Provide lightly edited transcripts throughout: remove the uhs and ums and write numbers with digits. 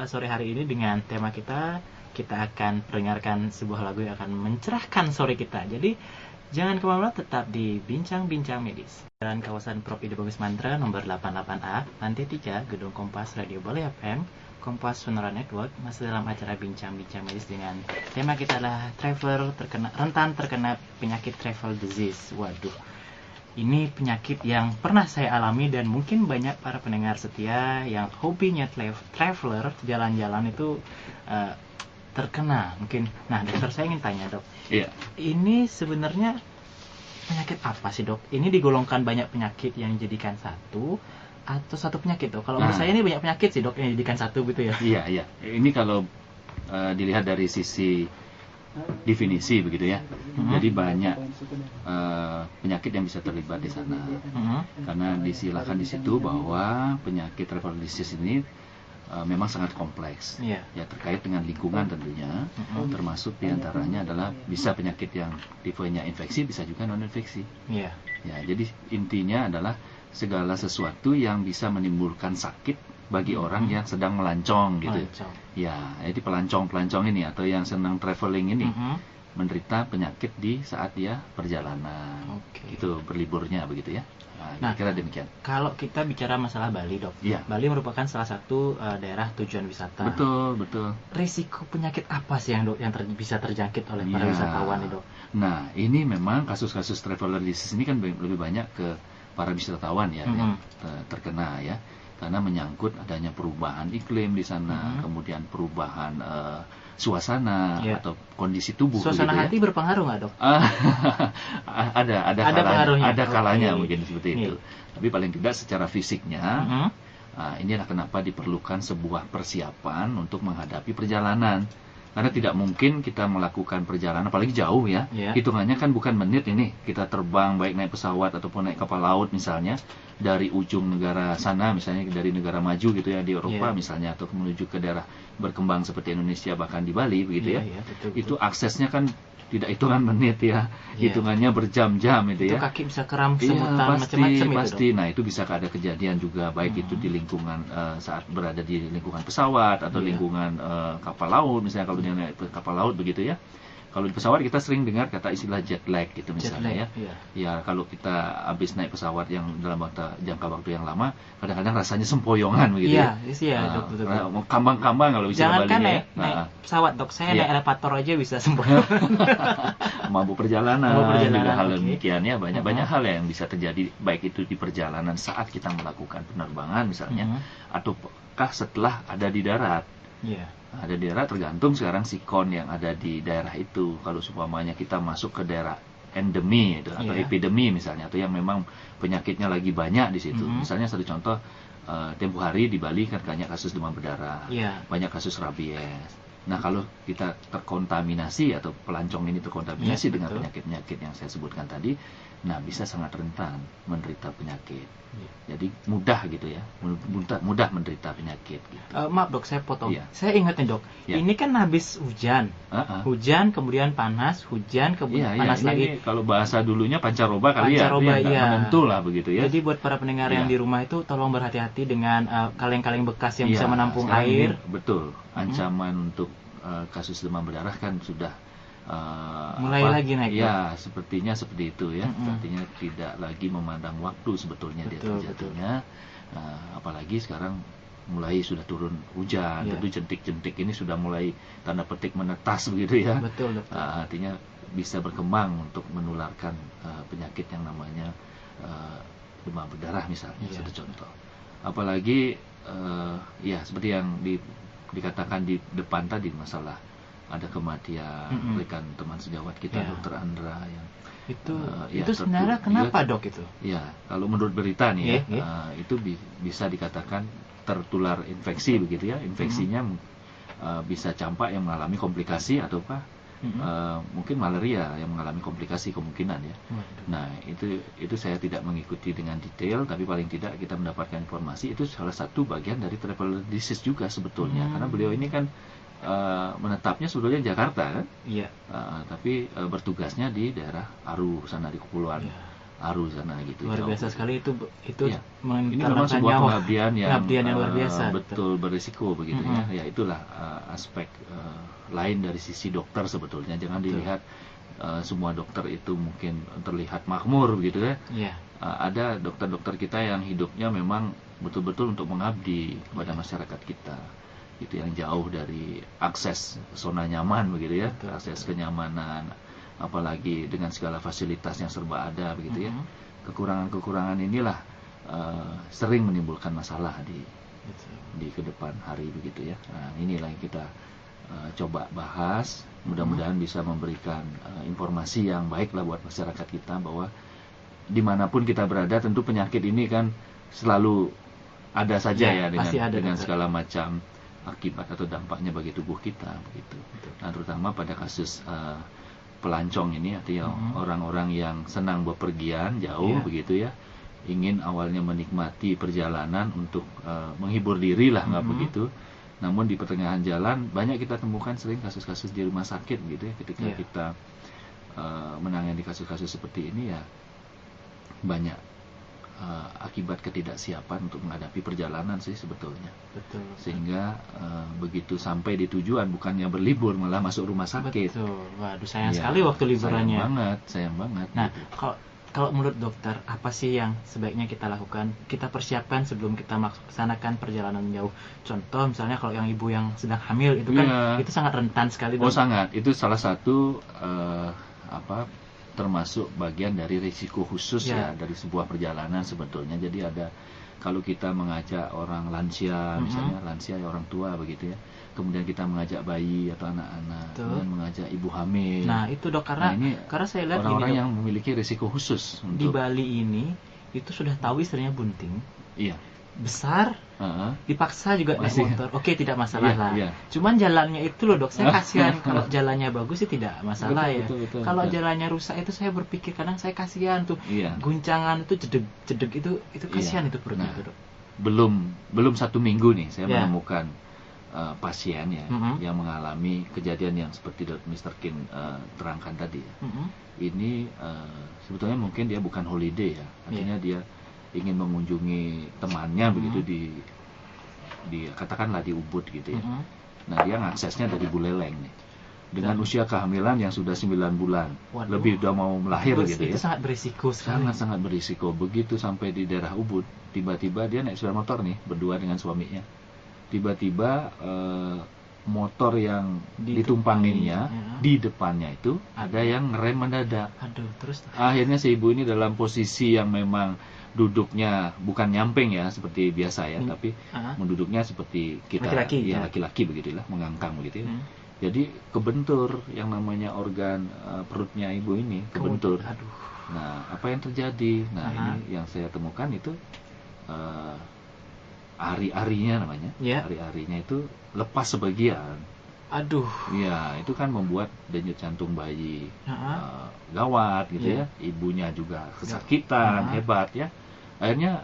sore hari ini dengan tema kita akan mendengarkan sebuah lagu yang akan mencerahkan sore kita. Jadi jangan kemana-mana, tetap di Bincang-Bincang Medis. Jalan Kawasan Prop Ide Bagus Mantra nomor 88A, lantai 3, Gedung Kompas Radio Balai FM, Kompas Sonora Network, masih dalam acara Bincang-Bincang Medis dengan tema kita adalah traveler rentan terkena penyakit travel disease. Waduh. Ini penyakit yang pernah saya alami dan mungkin banyak para pendengar setia yang hobinya traveler, jalan-jalan itu terkena mungkin. Nah, dokter, saya ingin tanya, dok. Iya. Ini sebenarnya penyakit apa sih, dok? Ini digolongkan banyak penyakit yang dijadikan satu atau satu penyakit, dok? Kalau menurut saya ini banyak penyakit sih, dok, yang dijadikan satu gitu ya. Iya. Ini kalau dilihat dari sisi definisi begitu ya. Jadi banyak penyakit yang bisa terlibat di sana. Karena disilakan di situ bahwa penyakit travel disease ini memang sangat kompleks. Ya, terkait dengan lingkungan tentunya. Termasuk diantaranya adalah bisa penyakit yang tipenya infeksi, bisa juga non infeksi. Ya, jadi intinya adalah segala sesuatu yang bisa menimbulkan sakit bagi orang yang sedang melancong gitu. Ya, jadi pelancong ini atau yang senang traveling ini menderita penyakit di saat dia perjalanan. Itu berliburnya begitu ya. Nah, kira demikian. Kalau kita bicara masalah Bali, dok. Bali merupakan salah satu daerah tujuan wisata. Betul. Risiko penyakit apa sih yang bisa terjangkit oleh para wisatawan nih, dok? Nah, ini memang kasus-kasus traveler disease ini kan lebih banyak ke para wisatawan ya, yang terkena ya. Karena menyangkut adanya perubahan iklim di sana, kemudian perubahan suasana atau kondisi tubuh. Suasana hati berpengaruh nggak, dok? ada kalanya mungkin seperti itu. Tapi paling tidak secara fisiknya, inilah kenapa diperlukan sebuah persiapan untuk menghadapi perjalanan. Karena tidak mungkin kita melakukan perjalanan, apalagi jauh ya. Hitungannya kan bukan menit ini. Kita terbang baik naik pesawat ataupun naik kapal laut misalnya. Dari ujung negara sana, misalnya dari negara maju gitu ya, di Eropa misalnya. Atau menuju ke daerah berkembang seperti Indonesia, bahkan di Bali begitu ya. Betul. Itu aksesnya kan tidak hitungan menit ya. Hitungannya berjam-jam itu ya. Itu kaki bisa kram, semutan, macam-macam itu. Pasti. Nah, itu bisa ada kejadian juga, baik itu di lingkungan saat berada di lingkungan pesawat atau lingkungan kapal laut, misalnya kalau dia naik kapal laut begitu ya. Kalau di pesawat kita sering dengar kata istilah jet lag gitu misalnya ya. Kalau kita habis naik pesawat yang dalam jangka waktu yang lama, kadang-kadang rasanya sempoyongan begitu ya. Betul. Kambang-kambang kalau bisa Jangan kan naik pesawat, dok. Saya naik elevator aja bisa sempoyongan. Mabuk perjalanan juga hal demikian ya. Banyak hal yang bisa terjadi, baik itu di perjalanan saat kita melakukan penerbangan misalnya, ataukah setelah ada di darat. Ada di daerah, tergantung sekarang sikon yang ada di daerah itu. Kalau seumpamanya kita masuk ke daerah endemi itu, atau epidemi misalnya, atau yang memang penyakitnya lagi banyak di situ. Misalnya satu contoh, tempo hari di Bali kan banyak kasus demam berdarah, banyak kasus rabies. Nah, kalau kita terkontaminasi atau pelancong ini terkontaminasi dengan penyakit-penyakit yang saya sebutkan tadi, nah bisa sangat rentan menderita penyakit. Jadi mudah gitu ya, mudah menderita penyakit gitu. Maaf, dok, saya potong. Saya ingat nih, dok, ini kan habis hujan, hujan kemudian panas, hujan kemudian panas lagi. Kalau bahasa dulunya pancaroba kali menentu lah begitu ya. Jadi buat para pendengar yang di rumah itu tolong berhati-hati dengan kaleng-kaleng bekas yang bisa menampung air. Betul, ancaman untuk kasus demam berdarah kan sudah mulai lagi naik. Ya, sepertinya seperti itu ya. Sepertinya tidak lagi memandang waktu sebetulnya dia terjadinya. Apalagi sekarang mulai sudah turun hujan, tentu jentik-jentik ini sudah mulai tanda petik menetas begitu ya. Betul. Artinya bisa berkembang untuk menularkan penyakit yang namanya demam berdarah misalnya, satu contoh. Apalagi seperti yang dikatakan di depan tadi, masalah ada kematian rekan teman sejawat kita, Dr. Andra yang itu sebenarnya kenapa, dok, itu? Ya, kalau menurut berita nih itu bisa dikatakan tertular infeksi begitu ya. Infeksinya bisa campak yang mengalami komplikasi, ataukah mungkin malaria yang mengalami komplikasi kemungkinan ya. Nah, itu saya tidak mengikuti dengan detail, tapi paling tidak kita mendapatkan informasi itu salah satu bagian dari travel disease juga sebetulnya. Karena beliau ini kan menetapnya sebetulnya Jakarta kan, tapi bertugasnya di daerah Aru sana di Kepulauan Aru sana gitu. Luar jauh. biasa sekali itu Ya. Ini memang mentargetkan sebuah nyawa. pengabdian yang luar biasa. betul berisiko begitu ya. Ya itulah aspek lain dari sisi dokter sebetulnya. Jangan dilihat semua dokter itu mungkin terlihat makmur begitu ya. Iya. Ada dokter-dokter kita yang hidupnya memang betul-betul untuk mengabdi kepada masyarakat kita. Itu yang jauh dari akses zona nyaman begitu ya. Betul. Akses kenyamanan, apalagi dengan segala fasilitas yang serba ada begitu ya. Kekurangan-kekurangan inilah sering menimbulkan masalah di kedepan hari begitu ya. Nah, inilah yang kita coba bahas. Mudah-mudahan bisa memberikan informasi yang baik lah buat masyarakat kita, bahwa dimanapun kita berada tentu penyakit ini kan selalu ada saja ya dengan segala macam akibat atau dampaknya bagi tubuh kita begitu. Nah, terutama pada kasus pelancong ini, artinya orang-orang yang senang bepergian jauh begitu ya, ingin awalnya menikmati perjalanan untuk menghibur diri lah, nggak begitu. Namun di pertengahan jalan banyak kita temukan sering kasus-kasus di rumah sakit gitu ya, ketika kita menangani kasus-kasus seperti ini ya, banyak akibat ketidaksiapan untuk menghadapi perjalanan sih sebetulnya. Betul. Sehingga begitu sampai di tujuan bukannya berlibur malah masuk rumah sakit. Betul. Waduh, sayang sekali waktu liburannya. Sayang banget. Nah, gitu. kalau menurut dokter, apa sih yang sebaiknya kita lakukan, kita persiapkan sebelum kita melaksanakan perjalanan jauh? Contoh misalnya kalau yang ibu yang sedang hamil itu kan itu sangat rentan sekali. Oh sangat, itu salah satu termasuk bagian dari risiko khusus ya dari sebuah perjalanan sebetulnya. Jadi ada, kalau kita mengajak orang lansia, misalnya lansia ya orang tua begitu ya, kemudian kita mengajak bayi atau anak-anak, kemudian mengajak ibu hamil. Nah itu dok, karena saya lihat orang-orang gini, yang memiliki risiko khusus di Bali ini itu sudah tahu istrinya bunting. Iya. Besar, dipaksa juga naik motor. Oke, tidak masalah lah. Cuman jalannya itu loh dok, saya kasihan. Kalau jalannya bagus sih tidak masalah betul, kalau jalannya rusak itu saya berpikir kadang saya kasihan tuh. Guncangan itu jedeg itu kasihan itu perutnya tuh dok. Belum 1 minggu nih saya menemukan pasien ya yang mengalami kejadian yang seperti Mr. Kim terangkan tadi ya. Ini sebetulnya mungkin dia bukan holiday ya, artinya dia ingin mengunjungi temannya begitu di katakanlah di Ubud gitu ya. Nah dia ngaksesnya dari Buleleng nih, dengan usia kehamilan yang sudah 9 bulan. Waduh. Lebih udah mau melahir gitu ya. Itu sangat berisiko sekali. Sangat berisiko. Begitu sampai di daerah Ubud, tiba-tiba dia naik sepeda motor nih berdua dengan suaminya. Tiba-tiba motor yang ditumpanginnya di depannya itu ada yang ngerem mendadak. Aduh, terus akhirnya si ibu ini dalam posisi yang memang duduknya bukan nyamping ya seperti biasa ya, tapi menduduknya seperti kita laki-laki begitulah, mengangkang begitu ya. Jadi kebentur yang namanya organ perutnya ibu ini kebentur. Aduh. Nah, apa yang terjadi? Nah, ini yang saya temukan itu ari-arinya namanya. Ari-arinya itu lepas sebagian. Aduh. Ya, itu kan membuat denyut jantung bayi gawat gitu ya. Ibunya juga kesakitan hebat ya. Akhirnya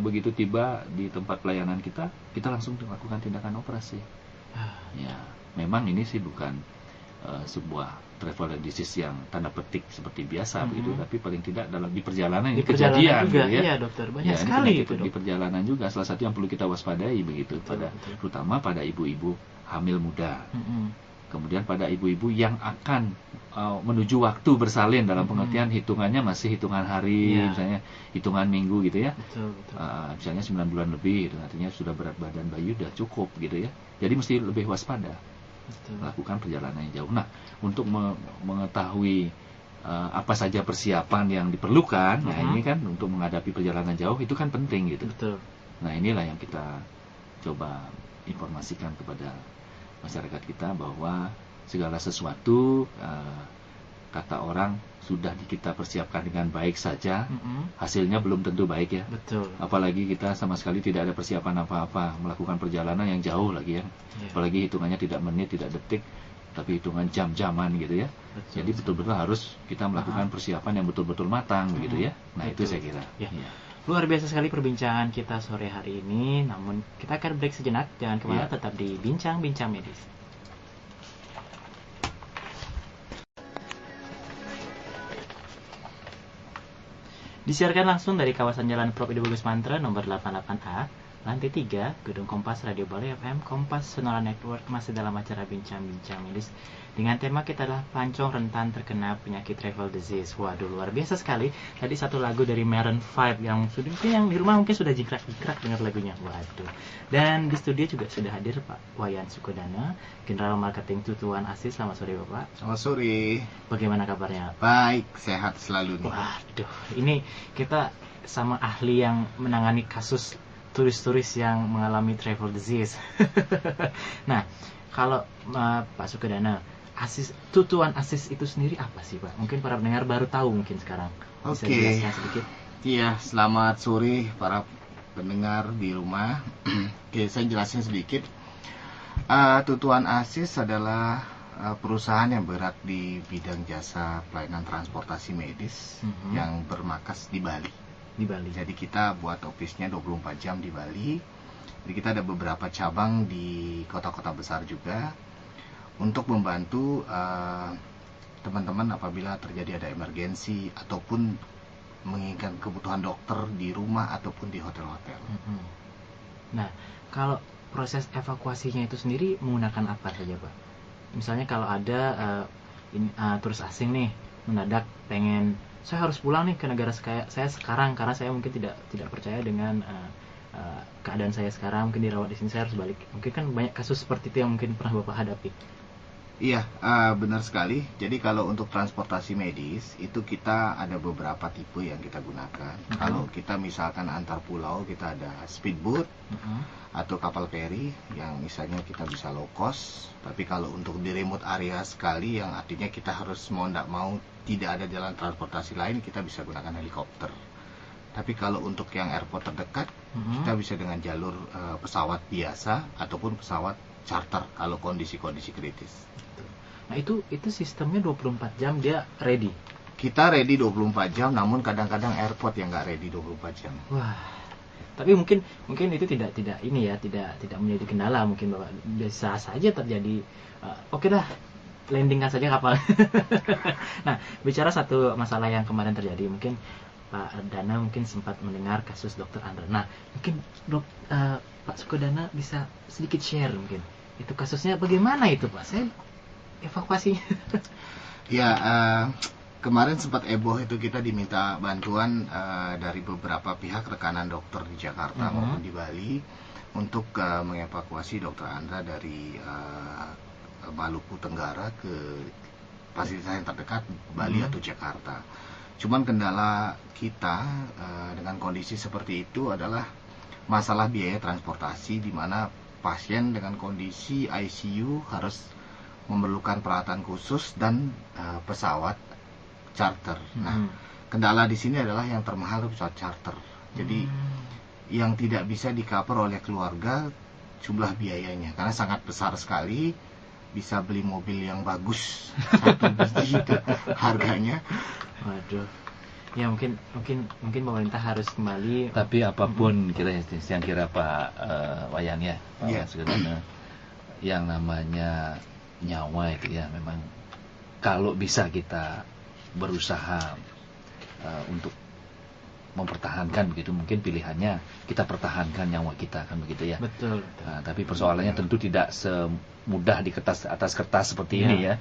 begitu tiba di tempat pelayanan kita langsung melakukan tindakan operasi. Ya, memang ini sih bukan sebuah travel disease yang tanda petik seperti biasa begitu, tapi paling tidak dalam di perjalanan ini kejadian juga, gitu ya. Iya dokter, banyak sekali itu di perjalanan juga salah satu yang perlu kita waspadai begitu, terutama pada ibu-ibu hamil muda. Kemudian pada ibu-ibu yang akan menuju waktu bersalin dalam pengertian hitungannya masih hitungan hari, misalnya hitungan minggu gitu ya. Misalnya 9 bulan lebih, itu artinya sudah berat badan bayi sudah cukup gitu ya. Jadi mesti lebih waspada. Melakukan perjalanan yang jauh. Nah, untuk mengetahui apa saja persiapan yang diperlukan, nah ini kan untuk menghadapi perjalanan jauh itu kan penting gitu. Nah, inilah yang kita coba informasikan kepada masyarakat kita, bahwa segala sesuatu kata orang sudah kita persiapkan dengan baik saja, hasilnya belum tentu baik ya. Apalagi kita sama sekali tidak ada persiapan apa-apa, melakukan perjalanan yang jauh lagi ya. Apalagi hitungannya tidak menit, tidak detik, tapi hitungan jam-jaman gitu ya. Jadi betul-betul harus kita melakukan persiapan yang betul-betul matang begitu ya. Nah, itu saya kira. Luar biasa sekali perbincangan kita sore hari ini. Namun kita akan break sejenak. Jangan kemana, tetap di Bincang-Bincang Medis. Disiarkan langsung dari kawasan Jalan Prof. Ide Bagus Mantra nomor 88A, lantai 3, Gedung Kompas Radio Bali FM, Kompas Sonora Network, masih dalam acara Bincang-Bincang Medis. Dengan tema kita adalah pancong rentan terkena penyakit travel disease. Waduh, luar biasa sekali. Tadi satu lagu dari Maroon 5 yang di rumah mungkin sudah jingkrak-jingkrak dengar lagunya. Waduh. Dan di studio juga sudah hadir Pak Wayan Sukodana, General Marketing Tutuan ASIS. Selamat sore Bapak. Selamat sore. Bagaimana kabarnya? Baik, sehat selalu nih. Waduh, ini kita sama ahli yang menangani kasus turis-turis yang mengalami travel disease. Nah, kalau Pak Sukodana, Tutuan ASIS itu sendiri apa sih Pak? Mungkin para pendengar baru tahu mungkin sekarang. Bisa dijelaskan sedikit? Iya, selamat sore para pendengar di rumah. Oke, saya jelasin sedikit. Tutuan ASIS adalah perusahaan yang bergerak di bidang jasa pelayanan transportasi medis yang bermarkas di Bali. Di Bali. Jadi kita buat office-nya 24 jam di Bali. Jadi kita ada beberapa cabang di kota-kota besar juga untuk membantu teman-teman apabila terjadi ada emergensi ataupun menginginkan kebutuhan dokter di rumah ataupun di hotel-hotel. Nah, kalau proses evakuasinya itu sendiri menggunakan apa saja Pak? Misalnya kalau ada turis asing nih mendadak pengen, saya harus pulang nih ke negara saya sekarang karena saya mungkin tidak percaya dengan keadaan saya sekarang, mungkin dirawat di sini, saya harus balik. Mungkin kan banyak kasus seperti itu yang mungkin pernah Bapak hadapi. Iya, benar sekali. Jadi kalau untuk transportasi medis itu kita ada beberapa tipe yang kita gunakan. Kalau kita misalkan antar pulau kita ada speedboat atau kapal feri yang misalnya kita bisa low cost. Tapi kalau untuk di remote area sekali yang artinya kita harus mau tidak mau tidak ada jalan transportasi lain, kita bisa gunakan helikopter. Tapi kalau untuk yang airport terdekat kita bisa dengan jalur pesawat biasa ataupun pesawat charter kalau kondisi-kondisi kritis. Nah itu sistemnya 24 jam dia ready. Kita ready 24 jam, namun kadang-kadang airport yang nggak ready 24 jam. Wah, tapi mungkin itu tidak ini ya, tidak menjadi kendala, mungkin Bapak bisa saja terjadi. Oke dah, landingkan saja kapal. Nah, bicara satu masalah yang kemarin terjadi, mungkin Pak Dana mungkin sempat mendengar kasus Dokter Andra. Nah, mungkin Pak Sukodana bisa sedikit share mungkin. Itu kasusnya bagaimana itu Pak? Saya evakuasinya. Ya, kemarin sempat heboh itu kita diminta bantuan dari beberapa pihak rekanan dokter di Jakarta maupun di Bali untuk mengevakuasi Dokter Andra dari Maluku Tenggara ke fasilitas yang terdekat Bali atau Jakarta. Cuman kendala kita dengan kondisi seperti itu adalah masalah biaya transportasi, di mana pasien dengan kondisi ICU harus memerlukan peralatan khusus dan pesawat charter. Nah, kendala di sini adalah yang termahal pesawat charter. Jadi yang tidak bisa di-cover oleh keluarga jumlah biayanya karena sangat besar sekali. Bisa beli mobil yang bagus satu biji itu harganya. Waduh. Ya mungkin pemerintah harus kembali. Tapi apapun kita yang kira Pak Wayan ya, Pak Wayan Sukodana, yang namanya nyawa itu ya memang kalau bisa kita berusaha untuk mempertahankan begitu, mungkin pilihannya kita pertahankan nyawa kita kan begitu ya. Betul. Nah, tapi persoalannya tentu tidak semudah di atas kertas seperti ini ya.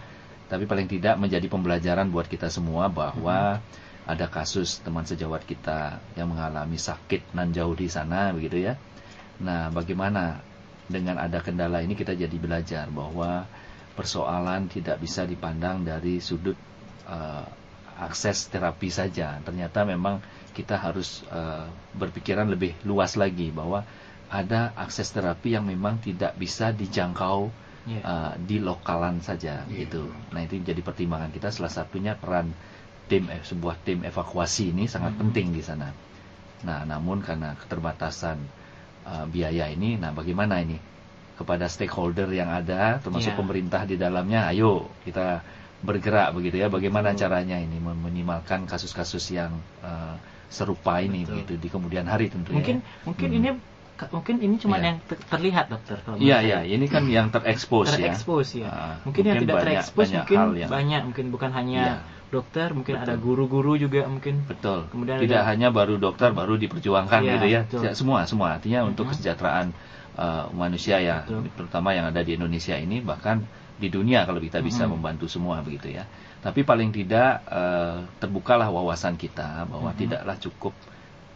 Tapi paling tidak menjadi pembelajaran buat kita semua bahwa ada kasus teman sejawat kita yang mengalami sakit nan jauh di sana begitu ya. Nah, bagaimana dengan ada kendala ini kita jadi belajar bahwa persoalan tidak bisa dipandang dari sudut akses terapi saja. Ternyata memang kita harus berpikiran lebih luas lagi bahwa ada akses terapi yang memang tidak bisa dijangkau di lokalan saja gitu. Nah, itu jadi pertimbangan kita, salah satunya peran sebuah tim evakuasi ini sangat penting di sana. Nah, namun karena keterbatasan biaya ini, nah bagaimana ini kepada stakeholder yang ada termasuk pemerintah di dalamnya, ayo kita bergerak begitu ya, bagaimana caranya ini meminimalkan kasus-kasus yang serupa ini begitu di kemudian hari tentunya. Mungkin ini mungkin ini cuma Iya. yang terlihat dokter kalau menurut Iya, saya. iya, ini kan yang terekspos ya. Terekspos ya. Ah, Mungkin yang tidak terekspos banyak mungkin hal yang- banyak, mungkin bukan hanya Iya. dokter, mungkin Betul. ada guru-guru juga mungkin. Betul. Kemudian Tidak ada- hanya baru dokter baru diperjuangkan Iya, gitu ya. betul. Semua artinya untuk kesejahteraan manusia ya, Betul. terutama yang ada di Indonesia ini, bahkan di dunia kalau kita bisa membantu semua begitu ya. Tapi paling tidak terbukalah wawasan kita bahwa tidaklah cukup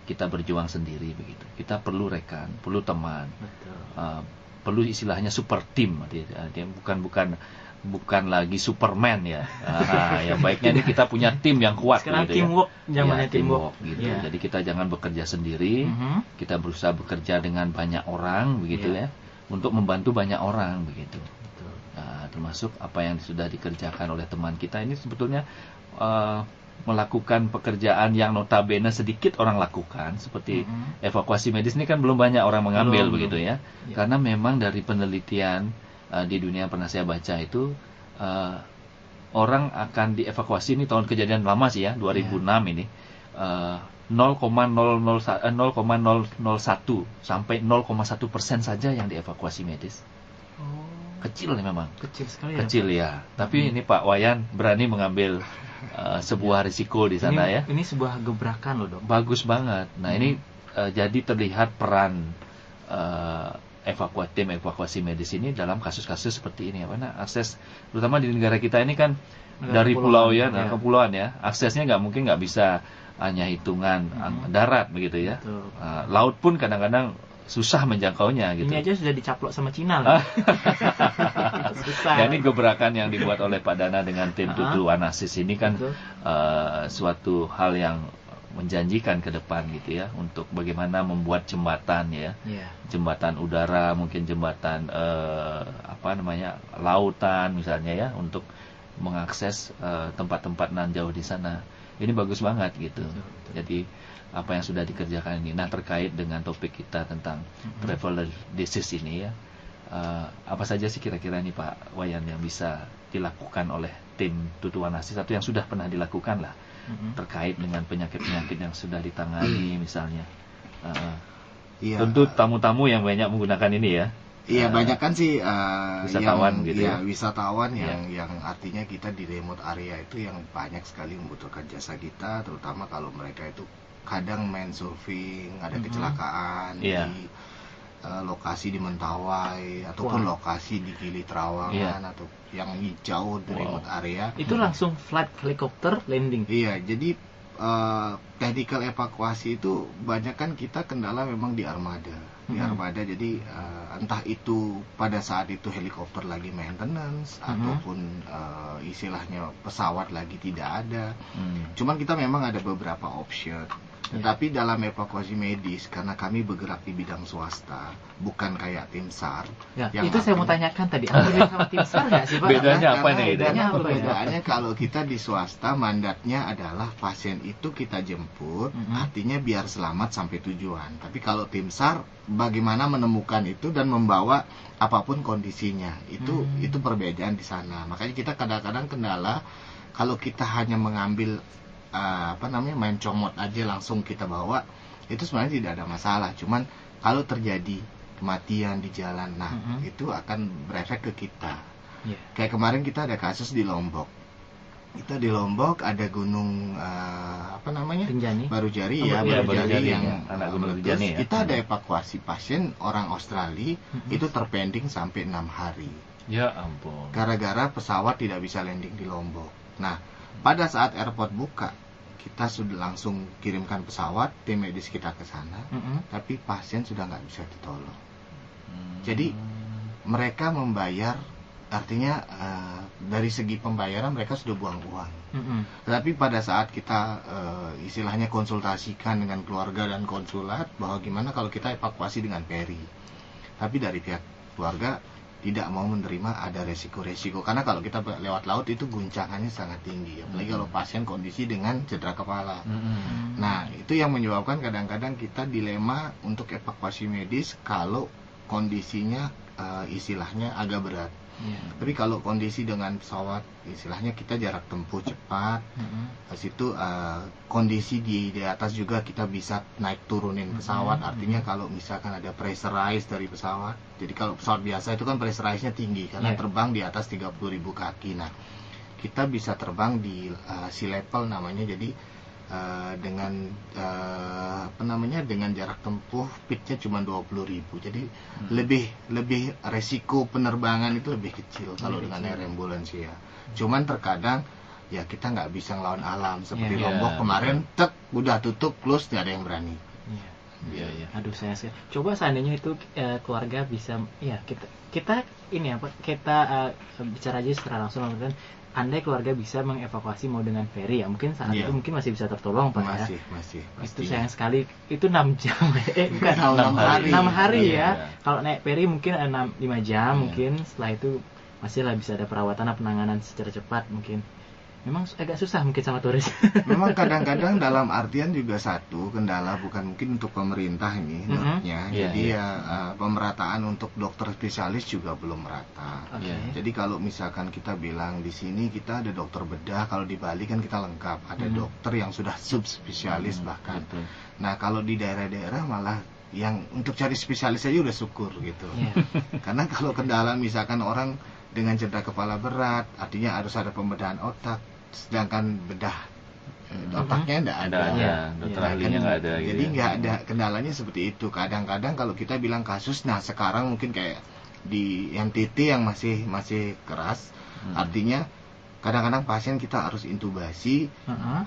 kita berjuang sendiri begitu. Kita perlu rekan, perlu teman, Betul. perlu istilahnya super team. Dia bukan lagi Superman ya. Yang baiknya ini kita punya tim yang kuat Sekarang begitu ya. teamwork, zamannya Ya, teamwork. gitu. Iya. Jadi kita jangan bekerja sendiri, kita berusaha bekerja dengan banyak orang begitu Iya. ya, untuk membantu banyak orang begitu. Betul. Nah, termasuk apa yang sudah dikerjakan oleh teman kita ini sebetulnya melakukan pekerjaan yang notabene sedikit orang lakukan, seperti evakuasi medis ini kan belum banyak orang mengambil Belum. begitu ya. Ya. Karena memang dari penelitian di dunia pernah saya baca itu orang akan dievakuasi, ini tahun kejadian lama sih ya, 2006 ini 0,001 sampai 0,1% saja yang dievakuasi medis. Oh, Kecil memang. kecil sekali ya. Kecil ya. Tapi ini Pak Wayan berani mengambil sebuah risiko di sana ya. Ini sebuah gebrakan loh, Dok. Bagus banget. Nah, ini jadi terlihat peran tim evakuasi medis ini dalam kasus-kasus seperti ini ya. Karena akses terutama di negara kita ini kan Negara dari pulau ya, kepulauan, ya. kepulauan ya. Aksesnya nggak bisa hanya hitungan darat begitu ya. Betul. Laut pun kadang-kadang susah menjangkaunya gitu. Ini aja sudah dicaplok sama Cina loh. Susah. Ya, ini gebrakan yang dibuat oleh Pak Dana dengan tim Tutu Anasis ini kan Betul. suatu hal yang menjanjikan ke depan gitu ya, untuk bagaimana membuat jembatan ya, Iya. jembatan udara, mungkin jembatan lautan misalnya ya, untuk mengakses tempat-tempat nan jauh di sana. Ini bagus banget gitu. Betul. Jadi apa yang sudah dikerjakan ini. Nah, terkait dengan topik kita tentang traveler disease ini ya, apa saja sih kira-kira nih Pak Wayan yang bisa dilakukan oleh tim Tutu Anasis, atau yang sudah pernah dilakukan lah, terkait dengan penyakit-penyakit yang sudah ditangani misalnya. Iya. Tentu tamu-tamu yang banyak menggunakan ini ya. Iya, banyak kan sih wisatawan yang, gitu ya. wisatawan yang artinya kita di remote area itu yang banyak sekali membutuhkan jasa kita, terutama kalau mereka itu kadang main surfing, ada kecelakaan Iya. di lokasi di Mentawai ataupun lokasi di Gili Trawangan atau yang jauh di remote area. Itu langsung flight helikopter landing. Iya, jadi technical evakuasi itu banyak kan kita kendala memang di armada. Di armada, jadi entah itu pada saat itu helikopter lagi maintenance ataupun istilahnya pesawat lagi tidak ada. Cuman kita memang ada beberapa option. Tetapi dalam evakuasi medis, karena kami bergerak di bidang swasta, bukan kayak tim SAR. Ya, yang itu saya mau artinya- tanyakan tadi. Apa bedanya sama tim SAR nggak sih, Pak? Bedanya apa Karena nih? perbedaannya kalau kita di swasta, mandatnya adalah pasien itu kita jemput, artinya biar selamat sampai tujuan. Tapi kalau tim SAR, bagaimana menemukan itu dan membawa apapun kondisinya, itu perbedaan di sana. Makanya kita kadang-kadang kendala kalau kita hanya mengambil main comot aja langsung kita bawa, itu sebenarnya tidak ada masalah. Cuman kalau terjadi kematian di jalan, nah itu akan berefek ke kita. Iya. Kayak kemarin kita ada kasus di Lombok. Kita di Lombok ada gunung Rinjani. Barujari Oh, ya, iya, Barujari yang ya. Anak Gunung meletus. Rinjani ya. Kita ada evakuasi pasien orang Australia itu terpending sampai 6 hari. Ya ampun. Gara-gara pesawat tidak bisa landing di Lombok. Nah, pada saat airport buka, kita sudah langsung kirimkan pesawat, tim medis kita ke sana, tapi pasien sudah nggak bisa ditolong. Jadi mereka membayar, artinya dari segi pembayaran mereka sudah buang uang. Tetapi pada saat kita istilahnya konsultasikan dengan keluarga dan konsulat bahwa gimana kalau kita evakuasi dengan peri, tapi dari pihak keluarga tidak mau menerima ada resiko-resiko, karena kalau kita lewat laut itu guncangannya sangat tinggi, apalagi kalau pasien kondisi dengan cedera kepala. Nah, itu yang menyebabkan kadang-kadang kita dilema untuk evakuasi medis kalau kondisinya istilahnya agak berat. Iya. Tapi kalau kondisi dengan pesawat, istilahnya kita jarak tempuh cepat. Habis itu kondisi di atas juga kita bisa naik turunin pesawat. Artinya kalau misalkan ada pressurize dari pesawat, jadi kalau pesawat biasa itu kan pressurize-nya tinggi karena terbang di atas 30.000 kaki. Nah, kita bisa terbang di sea level namanya. Jadi dengan dengan jarak tempuh pitch-nya cuma 20.000. Jadi lebih resiko penerbangan itu lebih kecil kalau dengan air ambulance ya. Cuman terkadang ya kita nggak bisa ngelawan alam seperti Lombok kemarin, udah tutup close, nggak ada yang berani. Iya. Aduh, saya coba seandainya itu keluarga bisa, ya kita ini apa, kita bicara aja secara langsung, kan andai keluarga bisa mengevakuasi mau dengan ferry ya, mungkin saat itu mungkin masih bisa tertolong Pak ya. Masih. Itu sayang sekali, itu 6 jam bukan 6 hari ya. Kalau naik ferry mungkin 5 jam mungkin, setelah itu masih lah bisa ada perawatan atau penanganan secara cepat mungkin. Memang agak susah mungkin sama turis. Memang kadang-kadang dalam artian juga satu kendala, bukan mungkin untuk pemerintah ini dokternya. Jadi pemerataan untuk dokter spesialis juga belum merata. Jadi kalau misalkan kita bilang di sini kita ada dokter bedah, kalau di Bali kan kita lengkap, ada dokter yang sudah subspesialis bahkan. Nah, kalau di daerah-daerah malah yang untuk cari spesialis aja udah syukur gitu. Karena kalau kendala misalkan orang dengan cedera kepala berat, artinya harus ada pembedahan otak, sedangkan bedah otaknya enggak ada. Dokter ahlinya nggak ada. Jadi nggak ada, kendalanya seperti itu. Kadang-kadang kalau kita bilang kasus, nah sekarang mungkin kayak di NTT yang masih keras, artinya kadang-kadang pasien kita harus intubasi,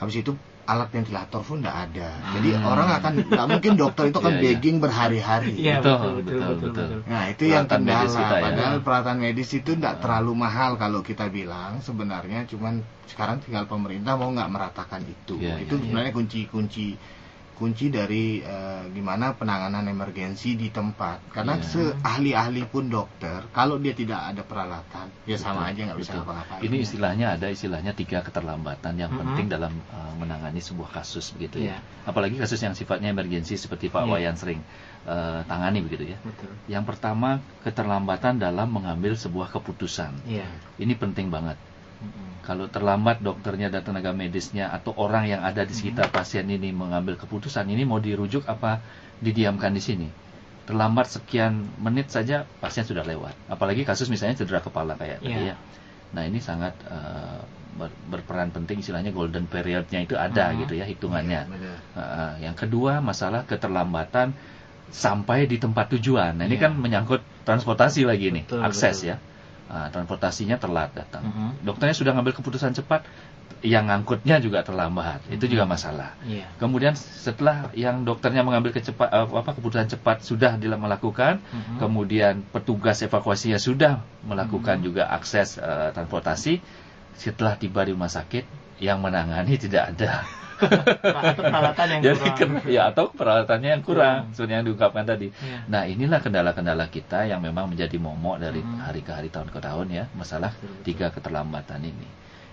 habis itu alat ventilator pun nggak ada. Jadi orang akan nggak mungkin dokter itu akan begging berhari-hari. Betul. Nah, itu yang kendala. Kita, padahal peralatan medis itu nggak terlalu mahal kalau kita bilang sebenarnya, cuman sekarang tinggal pemerintah mau nggak meratakan itu. Itu sebenarnya kunci dari gimana penanganan emergensi di tempat. Karena seahli-ahli pun dokter, kalau dia tidak ada peralatan, ya sama aja nggak bisa ngapa-ngapain. Ini istilahnya 3 keterlambatan yang penting dalam menangani sebuah kasus begitu ya. Apalagi kasus yang sifatnya emergensi seperti Pak Wayan sering tangani begitu ya. Yang pertama, keterlambatan dalam mengambil sebuah keputusan. Ini penting banget. Kalau terlambat dokternya dan tenaga medisnya atau orang yang ada di sekitar pasien ini mengambil keputusan, ini mau dirujuk apa didiamkan di sini. Terlambat sekian menit saja pasien sudah lewat. Apalagi kasus misalnya cedera kepala kayak tadi ya. Nah, ini sangat berperan penting, istilahnya golden periodnya itu ada gitu ya hitungannya. Yang kedua, masalah keterlambatan sampai di tempat tujuan. Nah, ini kan menyangkut transportasi lagi nih, akses ya. Transportasinya telat datang. Dokternya sudah ngambil keputusan cepat, yang ngangkutnya juga terlambat. Itu juga masalah. Kemudian setelah yang dokternya mengambil keputusan cepat sudah melakukan, kemudian petugas evakuasinya sudah melakukan juga akses transportasi, setelah tiba di rumah sakit yang menangani tidak ada. Peralatan yang kurang. Atau peralatannya yang kurang, seperti yang diungkapkan tadi. Nah, inilah kendala-kendala kita yang memang menjadi momok dari hari ke hari, tahun ke tahun ya, masalah 3 keterlambatan ini.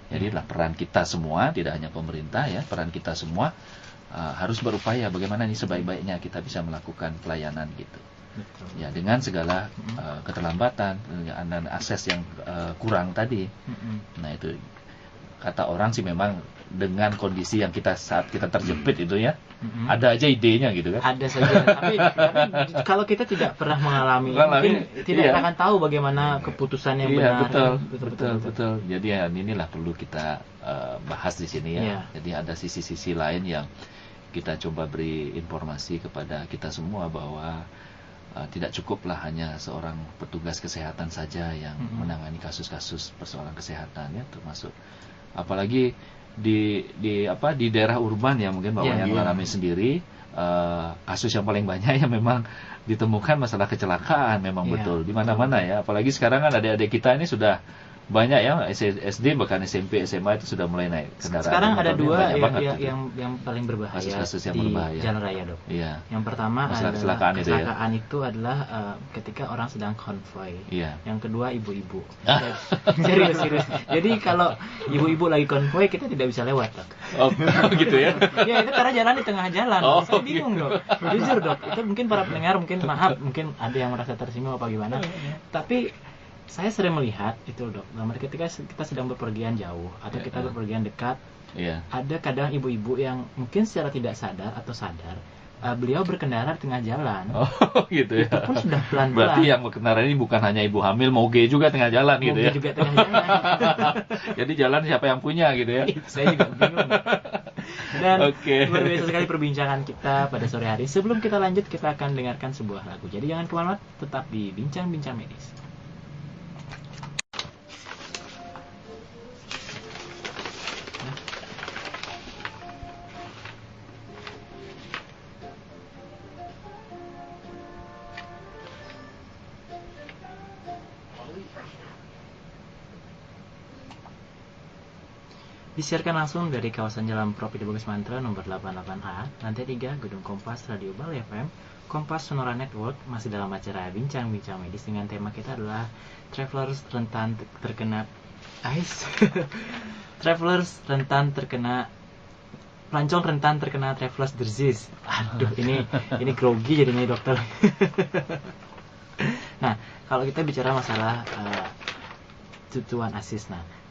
Jadi peran kita semua, tidak hanya pemerintah ya, peran kita semua harus berupaya bagaimana ini sebaik-baiknya kita bisa melakukan pelayanan gitu. Ya, dengan segala keterlambatan dan akses yang kurang tadi. Nah, itu kata orang sih memang dengan kondisi yang saat kita terjepit itu ya, ada aja idenya gitu kan. Ada saja. tapi kalau kita tidak pernah mengalami, mungkin tidak akan tahu bagaimana keputusan yang benar. Betul. Jadi ya, inilah perlu kita bahas di sini ya. Jadi ada sisi-sisi lain yang kita coba beri informasi kepada kita semua bahwa tidak cukuplah hanya seorang petugas kesehatan saja yang menangani kasus-kasus persoalan kesehatan ya, termasuk apalagi di daerah urban ya, mungkin Bapak yang mengalami sendiri kasus yang paling banyak yang memang ditemukan masalah kecelakaan memang betul di mana-mana ya. Apalagi sekarang kan adik-adik kita ini sudah banyak ya SD bahkan SMP SMA itu sudah mulai naik kendaraan. Sekarang ada motornya dua banyak banget gitu. yang paling berbahaya Kasus-kasus yang di berbahaya. jalan raya, Dok. Iya. Yang pertama Masalah adalah kecelakaan itu adalah ketika orang sedang konvoy. Iya. Yang kedua ibu-ibu. Serius. Jadi kalau ibu-ibu lagi konvoy kita tidak bisa lewat, Dok. Oh, gitu ya. Ya itu karena jalan di tengah jalan. Oh, Saya bingung, Dok. Jujur, Dok. Itu mungkin para pendengar mungkin ada yang merasa tersinggung apa gimana. Tapi saya sering melihat itu, Dok. Ketika kita sedang bepergian jauh atau kita bepergian dekat, ada kadang ibu-ibu yang mungkin secara tidak sadar atau sadar beliau berkendara di tengah jalan. Oh, gitu ya. Itu pun sudah pelan-pelan. Berarti yang berkendara ini bukan hanya ibu hamil, moge juga tengah jalan gitu ya. Moge juga tengah jalan. Jadi jalan siapa yang punya gitu ya. Saya juga bingung. Dan luar biasa sekali perbincangan kita pada sore hari. Sebelum kita lanjut, kita akan dengarkan sebuah lagu. Jadi jangan kemana-mana, tetap di Bincang-Bincang Medis. Disiarkan langsung dari kawasan Jalan Prof. Ida Bagus Mantra nomor 88A, lantai 3, Gedung Kompas Radio Bali FM, Kompas Sonora Network, masih dalam acara Bincang-Bincang Medis dengan tema kita adalah Travelers rentan terkena Travelers rentan terkena pelancong rentan terkena travelers disease. Aduh, ini grogi jadinya, dokter. Nah, kalau kita bicara masalah tutuan ASIS,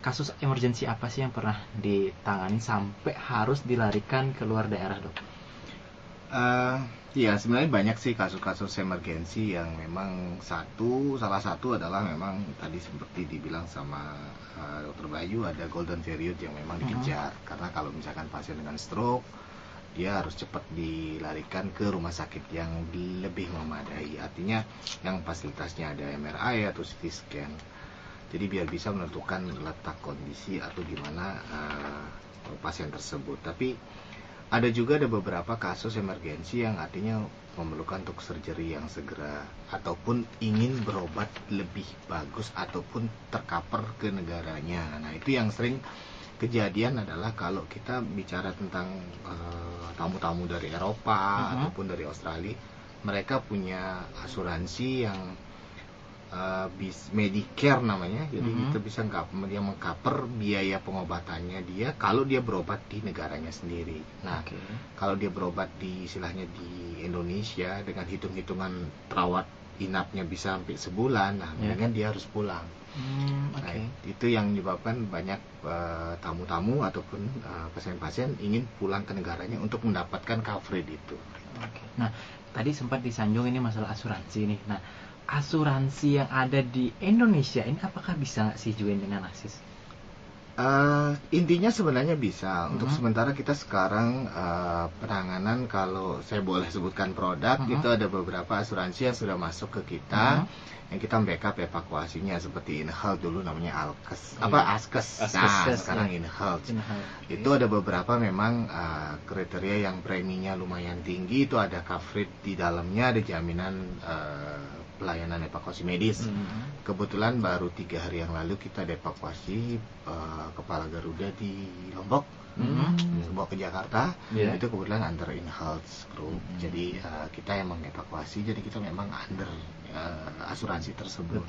kasus emergensi apa sih yang pernah ditangani sampai harus dilarikan ke luar daerah, Dok? Ya sebenarnya banyak sih kasus-kasus emergensi yang memang salah satu adalah memang tadi seperti dibilang sama Dr. Bayu, ada golden period yang memang dikejar. Karena kalau misalkan pasien dengan stroke, dia harus cepat dilarikan ke rumah sakit yang lebih memadai. Artinya yang fasilitasnya ada MRI atau CT scan. Jadi biar bisa menentukan letak kondisi atau gimana pasien tersebut. Tapi ada beberapa kasus emergensi yang artinya memerlukan untuk surgery yang segera ataupun ingin berobat lebih bagus ataupun tercover ke negaranya. Nah itu yang sering kejadian adalah kalau kita bicara tentang tamu-tamu dari Eropa ataupun dari Australia, mereka punya asuransi yang Medicare namanya, jadi kita bisa dia mengcover biaya pengobatannya dia kalau dia berobat di negaranya sendiri. Nah, kalau dia berobat di istilahnya di Indonesia dengan hitung-hitungan perawat inapnya bisa sampai sebulan, nah mendingan dia harus pulang. Nah, itu yang menyebabkan banyak tamu-tamu ataupun pasien-pasien ingin pulang ke negaranya untuk mendapatkan coverage itu. Nah, tadi sempat disanjung ini masalah asuransi nih. Nah, asuransi yang ada di Indonesia ini apakah bisa nggak sih join dengan ASIS? Intinya sebenarnya bisa. Untuk sementara kita sekarang penanganan, kalau saya boleh sebutkan produk, itu ada beberapa asuransi yang sudah masuk ke kita, yang kita backup evakuasinya seperti InHealth dulu namanya Askes. Nah, sekarang InHealth. Itu ada beberapa memang kriteria yang preminya lumayan tinggi, itu ada coverage di dalamnya, ada jaminan pelayanan evakuasi medis. Kebetulan baru 3 hari yang lalu kita dievakuasi kepala Garuda di Lombok, bawa ke Jakarta. Itu kebetulan under InHealth Group. Jadi kita yang mengevakuasi, jadi kita memang under asuransi tersebut.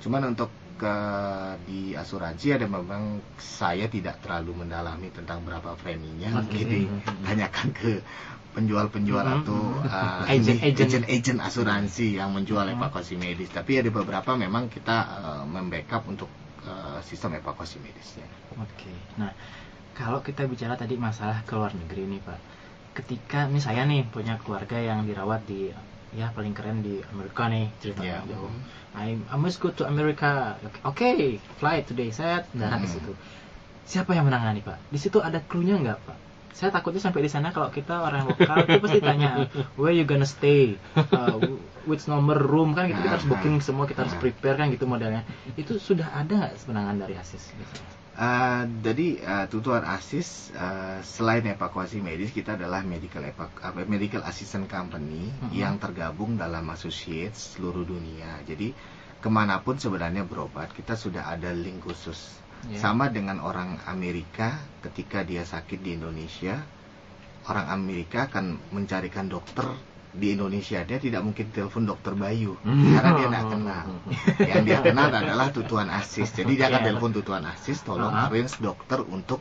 Cuman untuk di asuransi ada memang saya tidak terlalu mendalami tentang berapa preminya, jadi tanyakan ke penjual-penjual atau agent asuransi yang menjual evakuasi medis. Tapi ada beberapa memang kita membackup untuk sistem evakuasi medisnya. Nah, kalau kita bicara tadi masalah ke luar negeri nih, Pak. Ketika misalnya nih punya keluarga yang dirawat di paling keren di Amerika nih ceritanya. I must go to America. Okay, fly today, set darat di situ. Siapa yang menangani, Pak? Di situ ada clue-nya nggak, Pak? Saya takutnya sampai di sana kalau kita orang lokal itu pasti tanya where you gonna stay, which nomor room, kan gitu, kita harus booking semua, kita harus prepare kan gitu modelnya. Itu sudah ada nggak penanganan dari ASIS? Jadi tutuan ASIS selain evakuasi medis, kita adalah medical assistant company yang tergabung dalam associates seluruh dunia. Jadi kemanapun sebenarnya berobat kita sudah ada link khusus. Sama dengan orang Amerika, ketika dia sakit di Indonesia, orang Amerika akan mencarikan dokter di Indonesia. Dia tidak mungkin telepon dokter Bayu karena dia tidak kenal. Yang dia kenal adalah Tutuan Asis. Jadi dia akan telepon Tutuan Asis, tolong arrange dokter untuk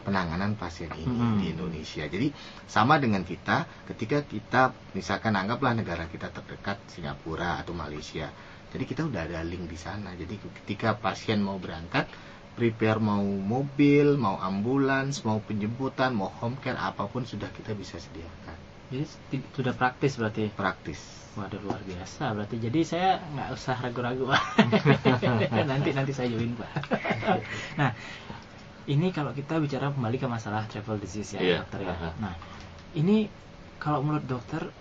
penanganan pasien ini di Indonesia. Jadi sama dengan kita, ketika kita misalkan anggaplah negara kita terdekat Singapura atau Malaysia. Jadi kita udah ada link di sana. Jadi ketika pasien mau berangkat, prepare mau mobil, mau ambulans, mau penjemputan, mau home care, apapun sudah kita bisa sediakan. Jadi sudah praktis berarti. Praktis. Waduh, luar biasa berarti. Jadi saya nggak usah ragu-ragu. nanti saya join, Pak. Nah, ini kalau kita bicara kembali ke masalah travel disease ya, dokter ya. Nah, ini kalau menurut dokter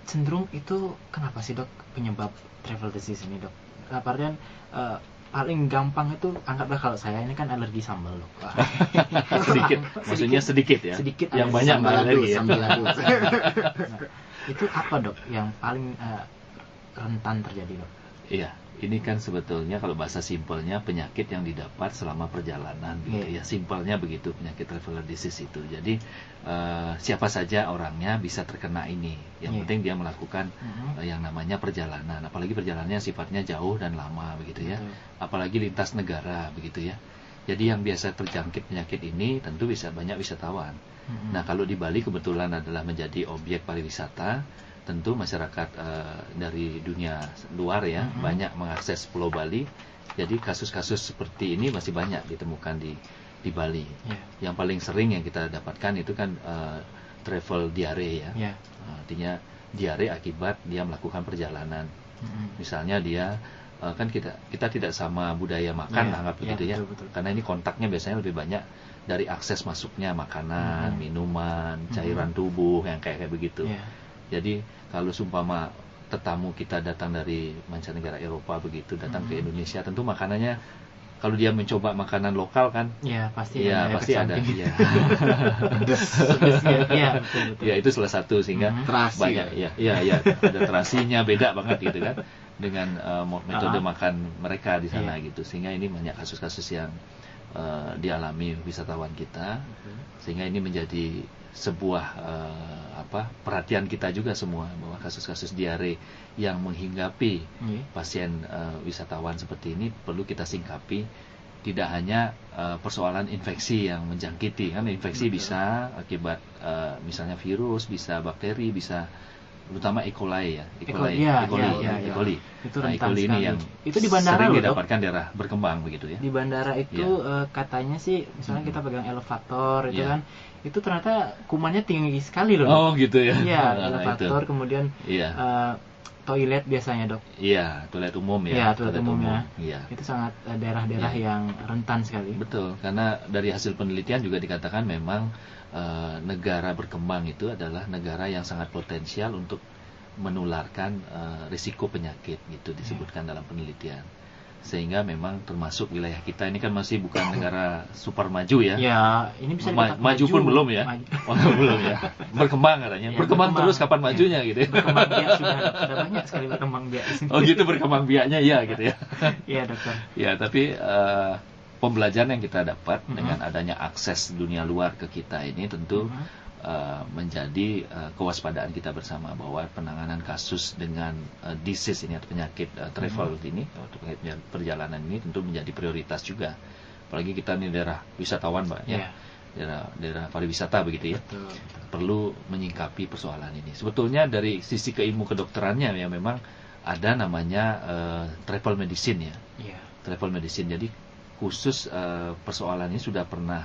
cenderung itu kenapa sih, Dok, penyebab travel disease ini, Dok? Artian paling gampang itu anggaplah kalau saya ini kan alergi sambal, Dok. Sedikit, maksudnya sedikit ya. Sedikit yang banyak alergi ya. Nah, itu apa, Dok, yang paling rentan terjadi, Dok? Iya, ini kan sebetulnya kalau bahasa simpelnya penyakit yang didapat selama perjalanan gitu ya. Simpelnya begitu, penyakit traveler disease itu. Jadi siapa saja orangnya bisa terkena ini. Yang penting dia melakukan yang namanya perjalanan, apalagi perjalanannya sifatnya jauh dan lama begitu ya. Apalagi lintas negara begitu ya. Jadi yang biasa terjangkit penyakit ini tentu bisa banyak wisatawan. Nah, kalau di Bali kebetulan adalah menjadi objek pariwisata, tentu masyarakat dari dunia luar ya banyak mengakses Pulau Bali. Jadi kasus-kasus seperti ini masih banyak ditemukan di Bali. Yang paling sering yang kita dapatkan itu kan travel diare ya. Artinya diare akibat dia melakukan perjalanan. Misalnya dia kan kita tidak sama budaya makan, anggap begitu ya. Betul. Karena ini kontaknya biasanya lebih banyak dari akses masuknya makanan, minuman, cairan tubuh yang kayak begitu. Jadi kalau sumpama tetamu kita datang dari mancanegara Eropa begitu datang ke Indonesia, tentu makanannya kalau dia mencoba makanan lokal kan, pasti ada. Ya itu salah satu sehingga banyak ada terasinya beda banget gitu kan dengan metode makan mereka di sana gitu, sehingga ini banyak kasus-kasus yang dialami wisatawan kita, sehingga ini menjadi sebuah perhatian kita juga semua bahwa kasus-kasus diare yang menghinggapi pasien wisatawan seperti ini perlu kita singkapi. Tidak hanya persoalan infeksi yang menjangkiti, kan infeksi bisa akibat misalnya virus, bisa bakteri, bisa terutama E. coli ya, E. coli. Itu E. coli ini yang itu di bandara sering didapatkan daerah berkembang begitu ya. Di bandara itu katanya sih, misalnya kita pegang elevator itu kan, itu ternyata kumannya tinggi sekali loh. Oh gitu ya. Iya, elevator kemudian toilet biasanya, Dok. Iya, toilet umum ya. Iya, toilet umum. Iya. Itu sangat daerah-daerah yang rentan sekali. Betul, karena dari hasil penelitian juga dikatakan memang negara berkembang itu adalah negara yang sangat potensial untuk menularkan risiko penyakit gitu disebutkan dalam penelitian. Sehingga memang termasuk wilayah kita ini kan masih bukan negara super maju ya. Ya, ini bisa maju pun belum ya. Belum ya. Berkembang katanya. Berkembang terus kapan majunya gitu ya. Berkembang biak sudah banyak sekali berkembang biak di sini. Oh gitu, berkembang biaknya ya gitu ya. Iya, Dokter. Ya, tapi pembelajaran yang kita dapat dengan adanya akses dunia luar ke kita ini tentu menjadi kewaspadaan kita bersama bahwa penanganan kasus dengan disease ini atau penyakit travel ini atau penyakit perjalanan ini tentu menjadi prioritas juga. Apalagi kita ini daerah wisatawan, Pak ya. Daerah pariwisata begitu ya. Betul. Perlu menyingkapi persoalan ini. Sebetulnya dari sisi keilmu kedokterannya ya memang ada namanya travel medicine ya. Travel medicine. Jadi khusus persoalan ini sudah pernah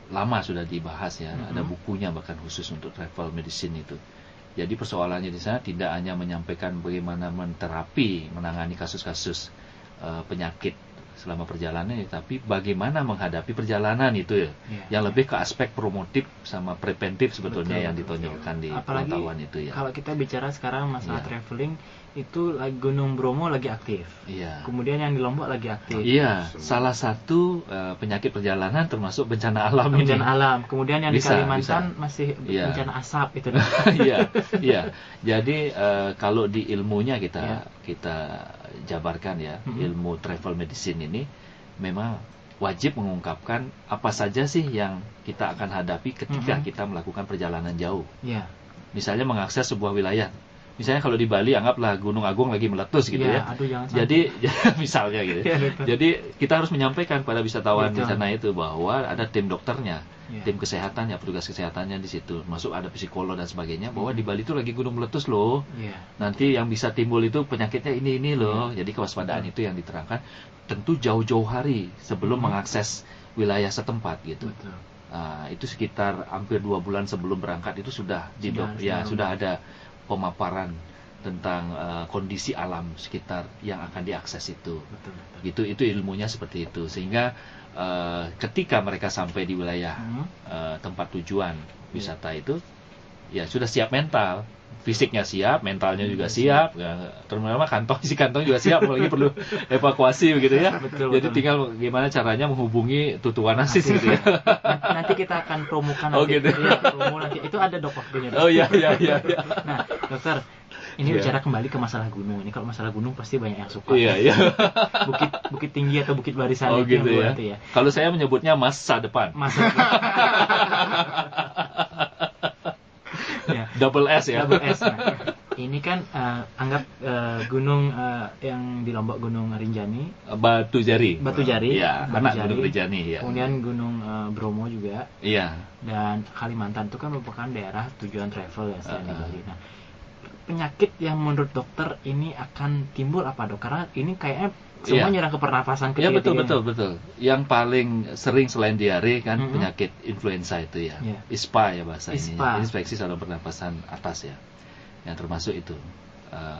lama sudah dibahas ya, ada bukunya bahkan khusus untuk travel medicine itu. Jadi persoalannya di sana tidak hanya menyampaikan bagaimana menangani kasus-kasus penyakit selama perjalanan, tapi bagaimana menghadapi perjalanan itu ya. Yang lebih ke aspek promotif sama preventif sebetulnya yang ditonjolkan di apalagi pengetahuan itu ya. Kalau kita bicara sekarang masalah traveling, itu Gunung Bromo lagi aktif. Iya. Kemudian yang di Lombok lagi aktif. Iya, salah satu penyakit perjalanan termasuk bencana alam ini. Bencana alam. Kemudian yang Bisa, di Kalimantan bisa. masih Iya. bencana asap itu. Iya, iya. Jadi kalau di ilmunya kita jabarkan ya, ilmu travel medicine ini memang wajib mengungkapkan apa saja sih yang kita akan hadapi ketika kita melakukan perjalanan jauh. Iya. Misalnya mengakses sebuah wilayah. Misalnya kalau di Bali anggaplah Gunung Agung lagi meletus gitu ya. Aduh, jangan sampai. Jadi misalnya gitu. Iya, betul. Jadi kita harus menyampaikan pada wisatawan di Betul. sana itu bahwa ada tim dokternya, Iya. tim kesehatannya, petugas kesehatannya di situ. Masuk ada psikolog dan sebagainya bahwa di Bali itu lagi gunung meletus loh. Iya. Nanti yang bisa timbul itu penyakitnya ini loh. Jadi kewaspadaan itu yang diterangkan tentu jauh-jauh hari sebelum mengakses wilayah setempat gitu. Betul. Itu sekitar hampir 2 bulan sebelum berangkat itu sudah sudah ada pemaparan tentang kondisi alam sekitar yang akan diakses itu. Betul. Itu ilmunya seperti itu, sehingga ketika mereka sampai di wilayah tempat tujuan wisata itu ya sudah siap mental, fisiknya siap, mentalnya juga siap, terutama isi kantong juga siap, apalagi perlu evakuasi begitu ya. Betul, Jadi betul. tinggal gimana caranya menghubungi tutuan asis gitu ya. Nanti kita akan promokan Oh, nanti. gitu. Iya, promo nanti. Itu ada waktunya. Oh iya. Nah, dokter, ini Iya. bicara kembali ke masalah gunung. Ini kalau masalah gunung pasti banyak yang suka. Iya. Bukit tinggi atau bukit barisan Oh itu yang gitu buat ya. itu ya. Kalau saya menyebutnya masa depan. Masa ya. Double S ya. Double S. Nah, ini kan anggap gunung yang di Lombok, Gunung Rinjani, Batu Jari. Batu Jari, Iya, Batu anak Jari. Gunung Rinjani ya. kemudian Gunung Bromo juga, Iya. dan Kalimantan itu kan merupakan daerah tujuan travel ya selain di Uh-uh. Bali. Nah, penyakit yang menurut dokter ini akan timbul apa, Dok? Karena ini kayaknya semua Iya. nyerang ke pernafasan Ya ketiga-tiganya. betul. Yang paling sering selain diare kan Mhm. penyakit influenza itu ya. Iya. ISPA ya bahasa ISPA. ini. Infeksi saluran pernapasan atas ya. Yang termasuk itu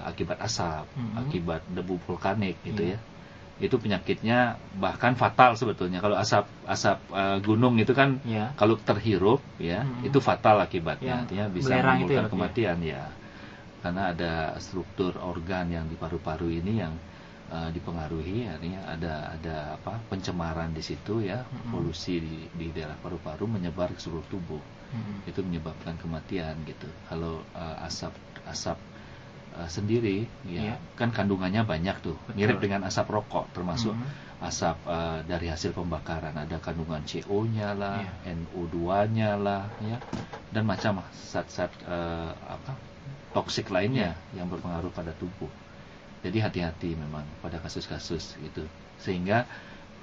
akibat asap, Mhm. akibat debu vulkanik gitu Iya. ya. Itu penyakitnya bahkan fatal sebetulnya. Kalau asap gunung itu kan Ya. kalau terhirup ya Mhm. itu fatal akibatnya. Yang Artinya bisa belerang itu menimbulkan ya, Dok, ya? kematian ya. Karena ada struktur organ yang di paru-paru ini yang dipengaruhi, artinya ada pencemaran di situ ya, polusi di daerah paru-paru menyebar ke seluruh tubuh. Itu menyebabkan kematian gitu. Kalau asap sendiri ya, kan kandungannya banyak tuh, Betul. mirip dengan asap rokok, termasuk Mhm. asap dari hasil pembakaran, ada kandungan CO-nya lah, Iya. NO2-nya lah ya, dan macam zat-zat toksik lainnya yang berpengaruh pada tubuh. Jadi hati-hati memang pada kasus-kasus gitu. Sehingga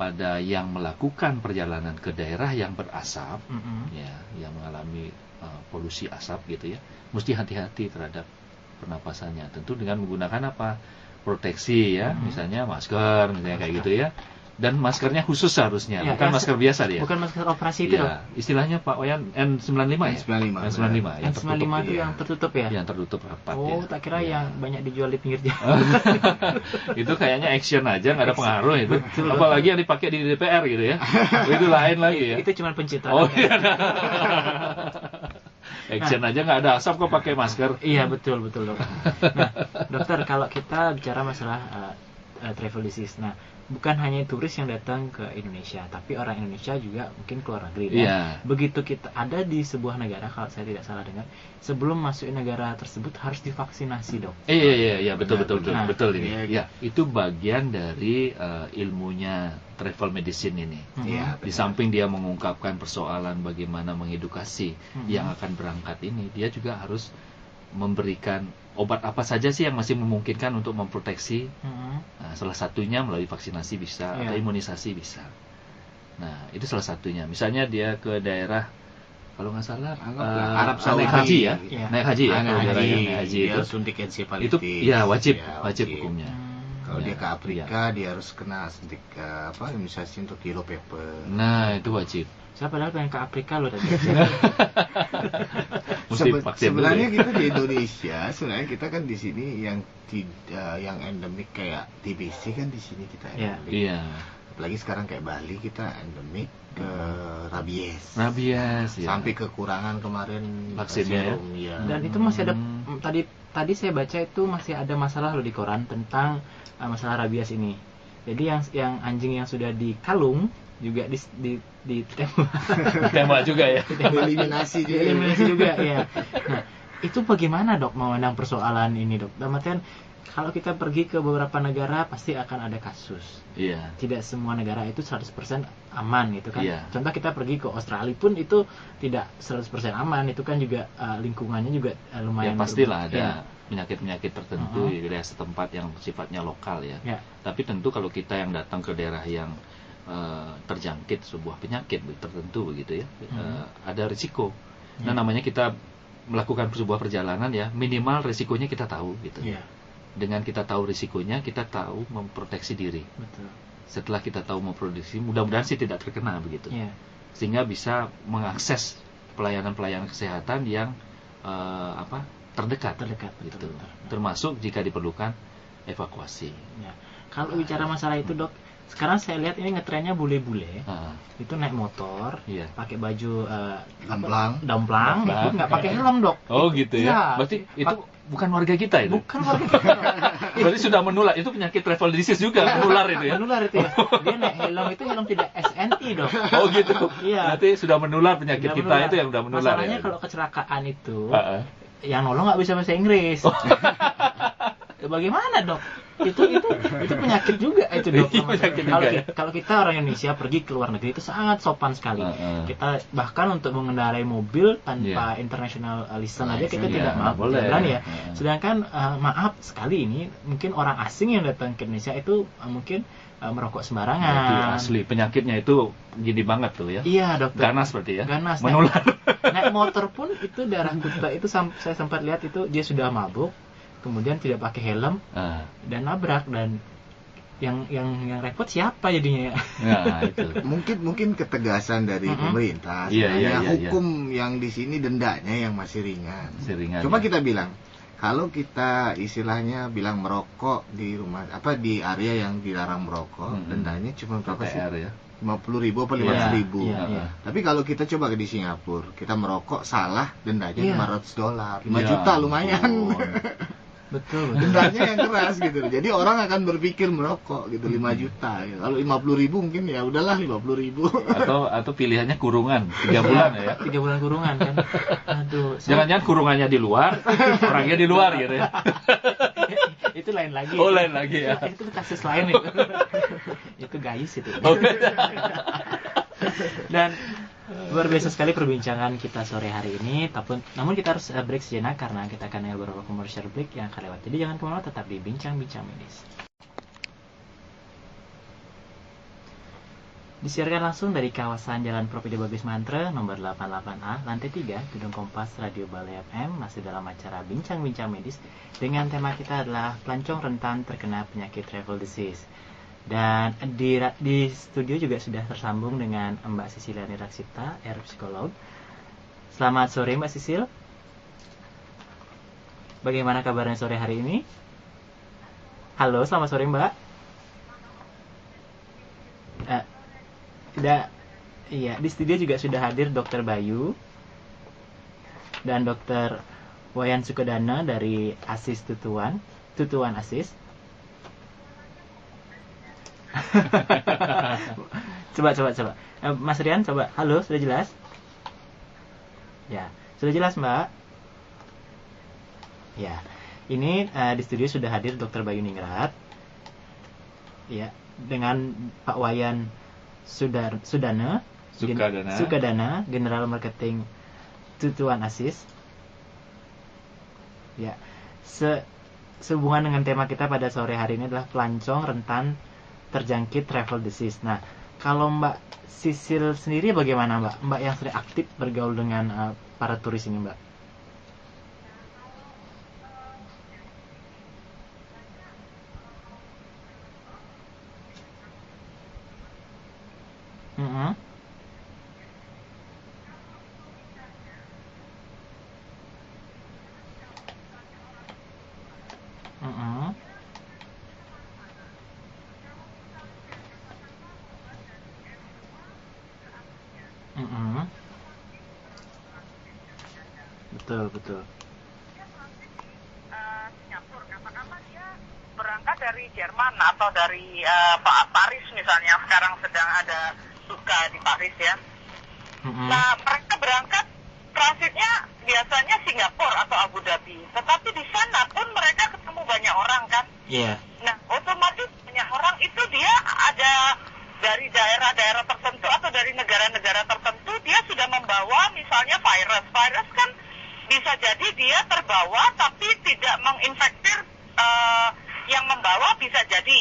pada yang melakukan perjalanan ke daerah yang berasap ya, yang mengalami polusi asap gitu ya, mesti hati-hati terhadap pernapasannya. Tentu dengan menggunakan apa? Proteksi ya, misalnya masker misalnya kayak gitu ya. Dan maskernya khusus seharusnya, Ya, bukan ya, masker biasa dia. Bukan masker operasi itu, Dok. Ya, istilahnya Pak Wayan N95 ya? N95, N95 yang N95 itu tertutup, yang tertutup ya? yang tertutup rapat Oh, ya. tak kira Ya. yang banyak dijual di pinggir jalan. Itu kayaknya action aja, nggak ada pengaruh itu. Betul. Apalagi yang dipakai di DPR gitu ya. Itu lain lagi ya. Itu cuma pencitraan. Oh iya. Action aja nggak ada asap kok pakai masker. Iya, betul, Dok. Nah, dokter, kalau kita bicara masalah travel disease, nah, bukan hanya turis yang datang ke Indonesia, tapi orang Indonesia juga mungkin keluar negeri. Dan Iya. begitu kita ada di sebuah negara, kalau saya tidak salah dengar, sebelum masuk negara tersebut harus divaksinasi, Dok. Iya, betul Nah, ini. iya. Ya, itu bagian dari ilmunya travel medicine ini. Iya, Di samping dia mengungkapkan persoalan bagaimana mengedukasi yang akan berangkat ini, dia juga harus memberikan obat apa saja sih yang masih memungkinkan untuk memproteksi. Nah, salah satunya melalui vaksinasi bisa, Iya. atau imunisasi bisa. Nah, itu salah satunya. Misalnya dia ke daerah, kalau nggak salah, Arab Saudi. naik haji ya, Iya. naik haji ya, Naik kalau daerah haji, yang naik haji dia itu, harus suntik encephalitis. itu ya wajib Ya, hukumnya. Kalau Ya, dia ke Afrika, dia harus kena suntik imunisasi untuk yellow fever. Nah, itu wajib. Saya padahal pengen ke Afrika loh tadi. Mesti vaksin dulu Sebenarnya ya. kita di Indonesia, sebenarnya kita kan di sini yang endemik kayak TBC kan di sini kita Iya. endemik. Iya. apalagi sekarang kayak Bali kita endemik ke rabies. Rabies ya. Sampai kekurangan kemarin Vaksinnya serum, ya. Dan itu masih ada tadi saya baca itu masih ada masalah loh di koran tentang masalah rabies ini. Jadi yang anjing yang sudah dikalung juga di Tembak juga ya. Eliminasi juga ya. Nah, itu bagaimana dok memandang persoalan ini dok? Dalam artian kalau kita pergi ke beberapa negara pasti akan ada kasus. Iya. Tidak semua negara itu 100% aman gitu kan. Iya. Contoh kita pergi ke Australia pun itu tidak 100% aman, itu kan juga lingkungannya juga lumayan. Ya pastilah ada ya. penyakit-penyakit tertentu di daerah setempat yang sifatnya lokal ya. Tapi tentu kalau kita yang datang ke daerah yang terjangkit sebuah penyakit tertentu begitu ya, ada risiko. Nah namanya kita melakukan sebuah perjalanan ya, minimal risikonya kita tahu gitu. Dengan kita tahu risikonya, kita tahu memproteksi diri. Betul. Setelah kita tahu memproduksi, mudah-mudahan sih tidak terkena begitu. Sehingga bisa mengakses pelayanan-pelayanan kesehatan yang terdekat gitu. Betul. Termasuk jika diperlukan evakuasi. Kalau bicara masalah itu dok, sekarang saya lihat ini ngetrennya bule-bule itu naik motor, pakai baju damplang, nggak pakai helm dok. Oh gitu ya. Berarti itu bukan warga kita itu. Bukan warga kita. Berarti sudah menular. Itu penyakit travel disease juga menular itu ya. Menular itu ya. Dia naik helm itu helm tidak SNI dok. Oh gitu. Iya. Berarti sudah menular penyakit kita itu yang sudah menular. Masalahnya kalau kecelakaan itu yang nolong nggak bisa bahasa Inggris. Bagaimana dok? Itu penyakit juga itu dok. Kalau kita orang Indonesia pergi ke luar negeri itu sangat sopan sekali. Kita bahkan untuk mengendarai mobil tanpa international license aja kita tidak berani ya. Sedangkan maaf sekali ini mungkin orang asing yang datang ke Indonesia itu mungkin merokok sembarangan. Asli penyakitnya itu gini banget tuh ya. Iya dokter. Ganas berarti ya. Ganas. Menular. Naik motor pun itu darah Kuta itu saya sempat lihat itu dia sudah mabuk. Kemudian tidak pakai helm dan nabrak, dan yang repot siapa jadinya ya? Itu. Mungkin ketegasan dari pemerintah. Hukum yang di sini dendanya yang masih ringan. Coba kita bilang, kalau kita istilahnya bilang merokok di rumah di area yang dilarang merokok, dendanya cuma berapa sih? Ya? 50.000 apa 500.000. Tapi kalau kita coba di Singapura, kita merokok salah, dendanya $500, 5 juta lumayan. Betul. Dendanya yang keras gitu. Jadi orang akan berpikir merokok gitu 5 juta. Gitu. Kalau 50.000 mungkin ya udahlah 50.000. Atau pilihannya kurungan 3 bulan ya. 3 bulan kurungan kan. Aduh. Jangan-jangan kurungannya di luar, orangnya di luar gitu ya. Itu lain lagi. Oh, lain lagi ya. Itu kasus lain itu. Itu gayus itu. Dan luar biasa sekali perbincangan kita sore hari ini. Namun kita harus break sejenak karena kita akan ada beberapa commercial break yang akan lewat. Jadi jangan kemana-mana, tetap di Bincang-Bincang Medis. Disiarkan langsung dari kawasan Jalan Prof. Bagus Mantre nomor 88A, lantai 3, Gedung Kompas Radio Balai FM, masih dalam acara Bincang-Bincang Medis dengan tema kita adalah pelancong rentan terkena penyakit travel disease. Dan di studio juga sudah tersambung dengan Mbak Sisiliani Raksita, psikolog. Selamat sore Mbak Sisil. Bagaimana kabarnya sore hari ini? Halo, selamat sore Mbak. Di studio juga sudah hadir Dr. Bayu dan Dr. Wayan Sukodana dari ASIS Tutuan ASIS. Coba. Mas Rian, coba. Halo, sudah jelas? Ya, sudah jelas, Mbak? Ya. Ini di studio sudah hadir Dr. Bayu Ningrat. Ya, dengan Pak Wayan Sukadana, General Marketing Tutuan ASIS. Ya. Sehubungan dengan tema kita pada sore hari ini adalah pelancong rentan terjangkit travel disease. Nah, kalau Mbak Sisil sendiri bagaimana Mbak? Mbak yang sering aktif bergaul dengan para turis ini Mbak? Betul. Singapura, katakanlah dia berangkat dari Jerman atau dari Paris misalnya, sekarang sedang ada suka di Paris ya. Nah, mereka berangkat transitnya biasanya Singapura atau Abu Dhabi, tetapi di sana pun mereka ketemu banyak orang kan. Iya. Nah, otomatis banyak orang itu dia ada dari daerah-daerah tertentu atau dari negara-negara tertentu, dia sudah membawa misalnya virus. Virus kan bisa jadi dia terbawa tapi tidak menginfektir yang membawa, bisa jadi.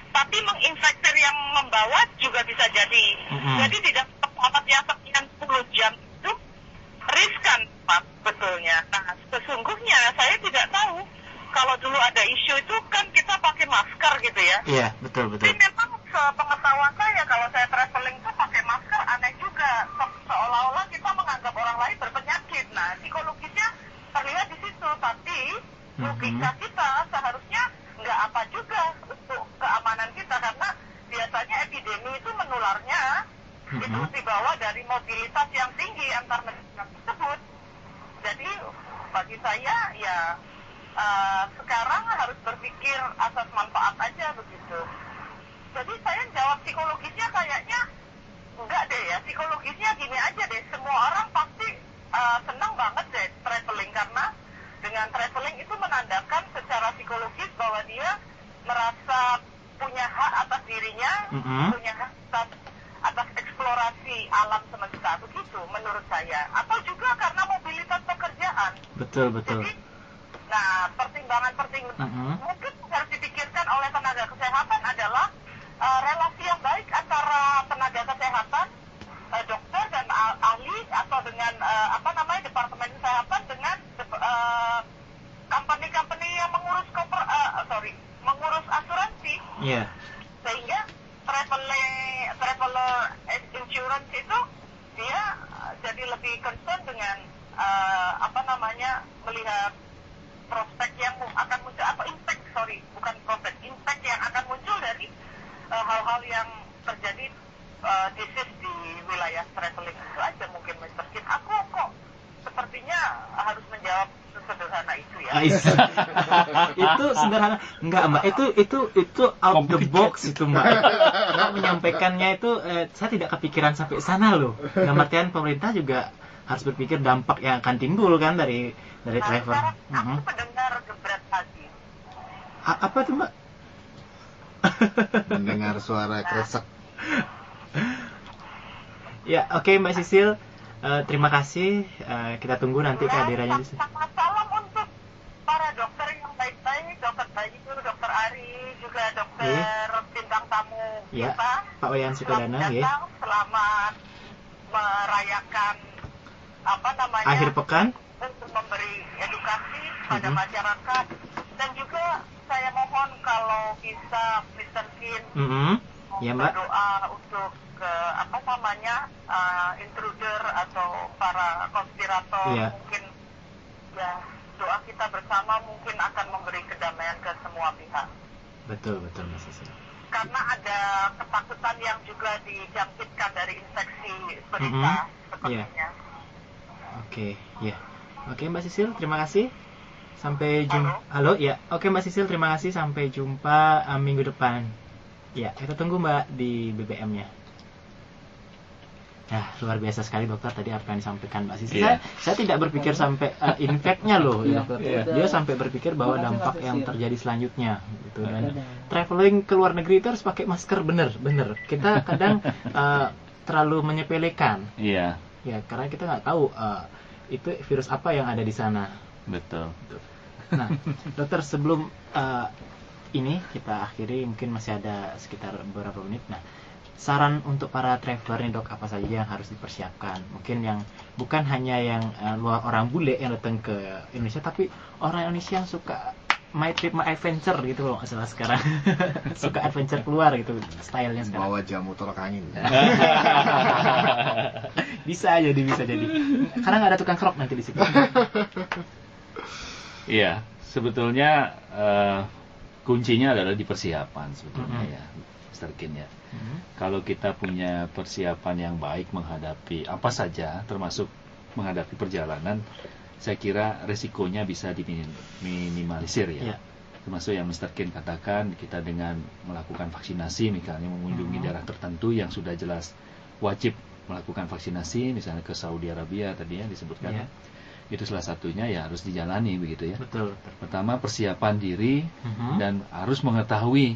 Tapi menginfektir yang membawa juga bisa jadi. Jadi tidak amat yang sekian puluh jam itu riskan, Pak, betulnya. Nah, sesungguhnya saya tidak tahu. Kalau dulu ada isu itu kan kita pakai masker gitu ya. Iya, betul. Tapi memang sepengetahuan saya kalau saya traveling tuh pakai masker aneh juga. Seolah-olah kita menganggap orang lain berpenyakit. Nah, psikologisnya terlihat di situ. Tapi logika kita seharusnya nggak apa juga untuk keamanan kita. Karena biasanya epidemi itu menularnya itu dibawa dari mobilitas yang tinggi antar negara tersebut. Jadi bagi saya ya sekarang harus berpikir asas manfaat aja begitu. Jadi saya jawab psikologisnya kayaknya enggak deh ya. Psikologisnya gini aja deh, semua orang pasti senang banget deh traveling, karena dengan traveling itu menandakan secara psikologis bahwa dia merasa punya hak atas dirinya, punya hak atas eksplorasi alam semesta, begitu menurut saya. Atau juga karena mobilitas pekerjaan. Betul. Jadi, nah, pertimbangan mungkin harus dipikirkan oleh tenaga kesehatan adalah relasi yang baik antara tenaga kesehatan, dokter dan ahli, atau dengan departemen kesehatan dengan company yang mengurus mengurus asuransi. Iya. Sehingga traveler insurance itu dia jadi lebih concern dengan melihat prospek yang akan muncul, impact yang akan muncul dari hal-hal yang terjadi disease di wilayah traveling itu aja mungkin, Mr. Kit. Aku kok sepertinya harus menjawab sesederhana itu ya. Itu sederhana enggak, Mbak, itu out the box itu, Mbak. Mbak menyampaikannya itu saya tidak kepikiran sampai sana loh. Dalam artian pemerintah juga harus berpikir dampak yang akan timbul kan dari travel. Aku mendengar gebrat pagi. Apa tuh, Mbak? Mendengar suara kresek. Ya, oke, Mbak Sisil. Terima kasih. Kita tunggu nanti kehadirannya di sini. Salam untuk para dokter yang baik-baik, Dokter Bayu, Dokter Ari, juga dokter bintang tamu ya, kita. Pak Wayan Sukadana, selamat merayakan akhir pekan untuk memberi edukasi pada masyarakat. Dan juga saya mohon kalau bisa Mr. Kim ya, Mbak, berdoa untuk intruder atau para konspirator. Mungkin ya doa kita bersama mungkin akan memberi kedamaian ke semua pihak. Betul Mas Sisil. Karena ada ketakutan yang juga dijangkitkan dari infeksi berita sepertinya. Oke, Mbak Sisil, terima kasih. Sampai jumpa. Halo, ya. Oke, Mbak Sisil, terima kasih. Sampai jumpa minggu depan. Ya, kita tunggu, Mbak, di BBM-nya. Nah, luar biasa sekali dokter tadi apa yang disampaikan Mbak Sisil. Saya tidak berpikir sampai infect-nya loh, dokter. Dia sampai berpikir bahwa dampak yang terjadi selanjutnya gitu. Dan traveling ke luar negeri itu harus pakai masker, bener. Kita kadang terlalu menyepelekan. Iya. Ya, karena kita nggak tahu itu virus apa yang ada di sana. Betul. Nah, dokter, sebelum ini kita akhiri, mungkin masih ada sekitar beberapa menit. Nah, saran untuk para traveler nih, Dok, apa saja yang harus dipersiapkan? Mungkin yang bukan hanya yang luar orang bule yang datang ke Indonesia, tapi orang Indonesia yang suka my trip, my adventure gitu loh, nggak salah sekarang. Suka adventure keluar gitu, stylenya sekarang. Bawa jamu tolak angin. bisa jadi. Karena nggak ada tukang kerok nanti di situ. Iya, sebetulnya kuncinya adalah di persiapan sebetulnya ya, Mr. Kin ya. Kalau kita punya persiapan yang baik menghadapi apa saja, termasuk menghadapi perjalanan, saya kira resikonya bisa diminimalisir ya. Termasuk yang Mr. Kin katakan, kita dengan melakukan vaksinasi, misalnya mengunjungi daerah tertentu yang sudah jelas wajib melakukan vaksinasi, misalnya ke Saudi Arabia tadi ya disebutkan. Itu salah satunya ya harus dijalani begitu ya. Betul. Pertama persiapan diri dan harus mengetahui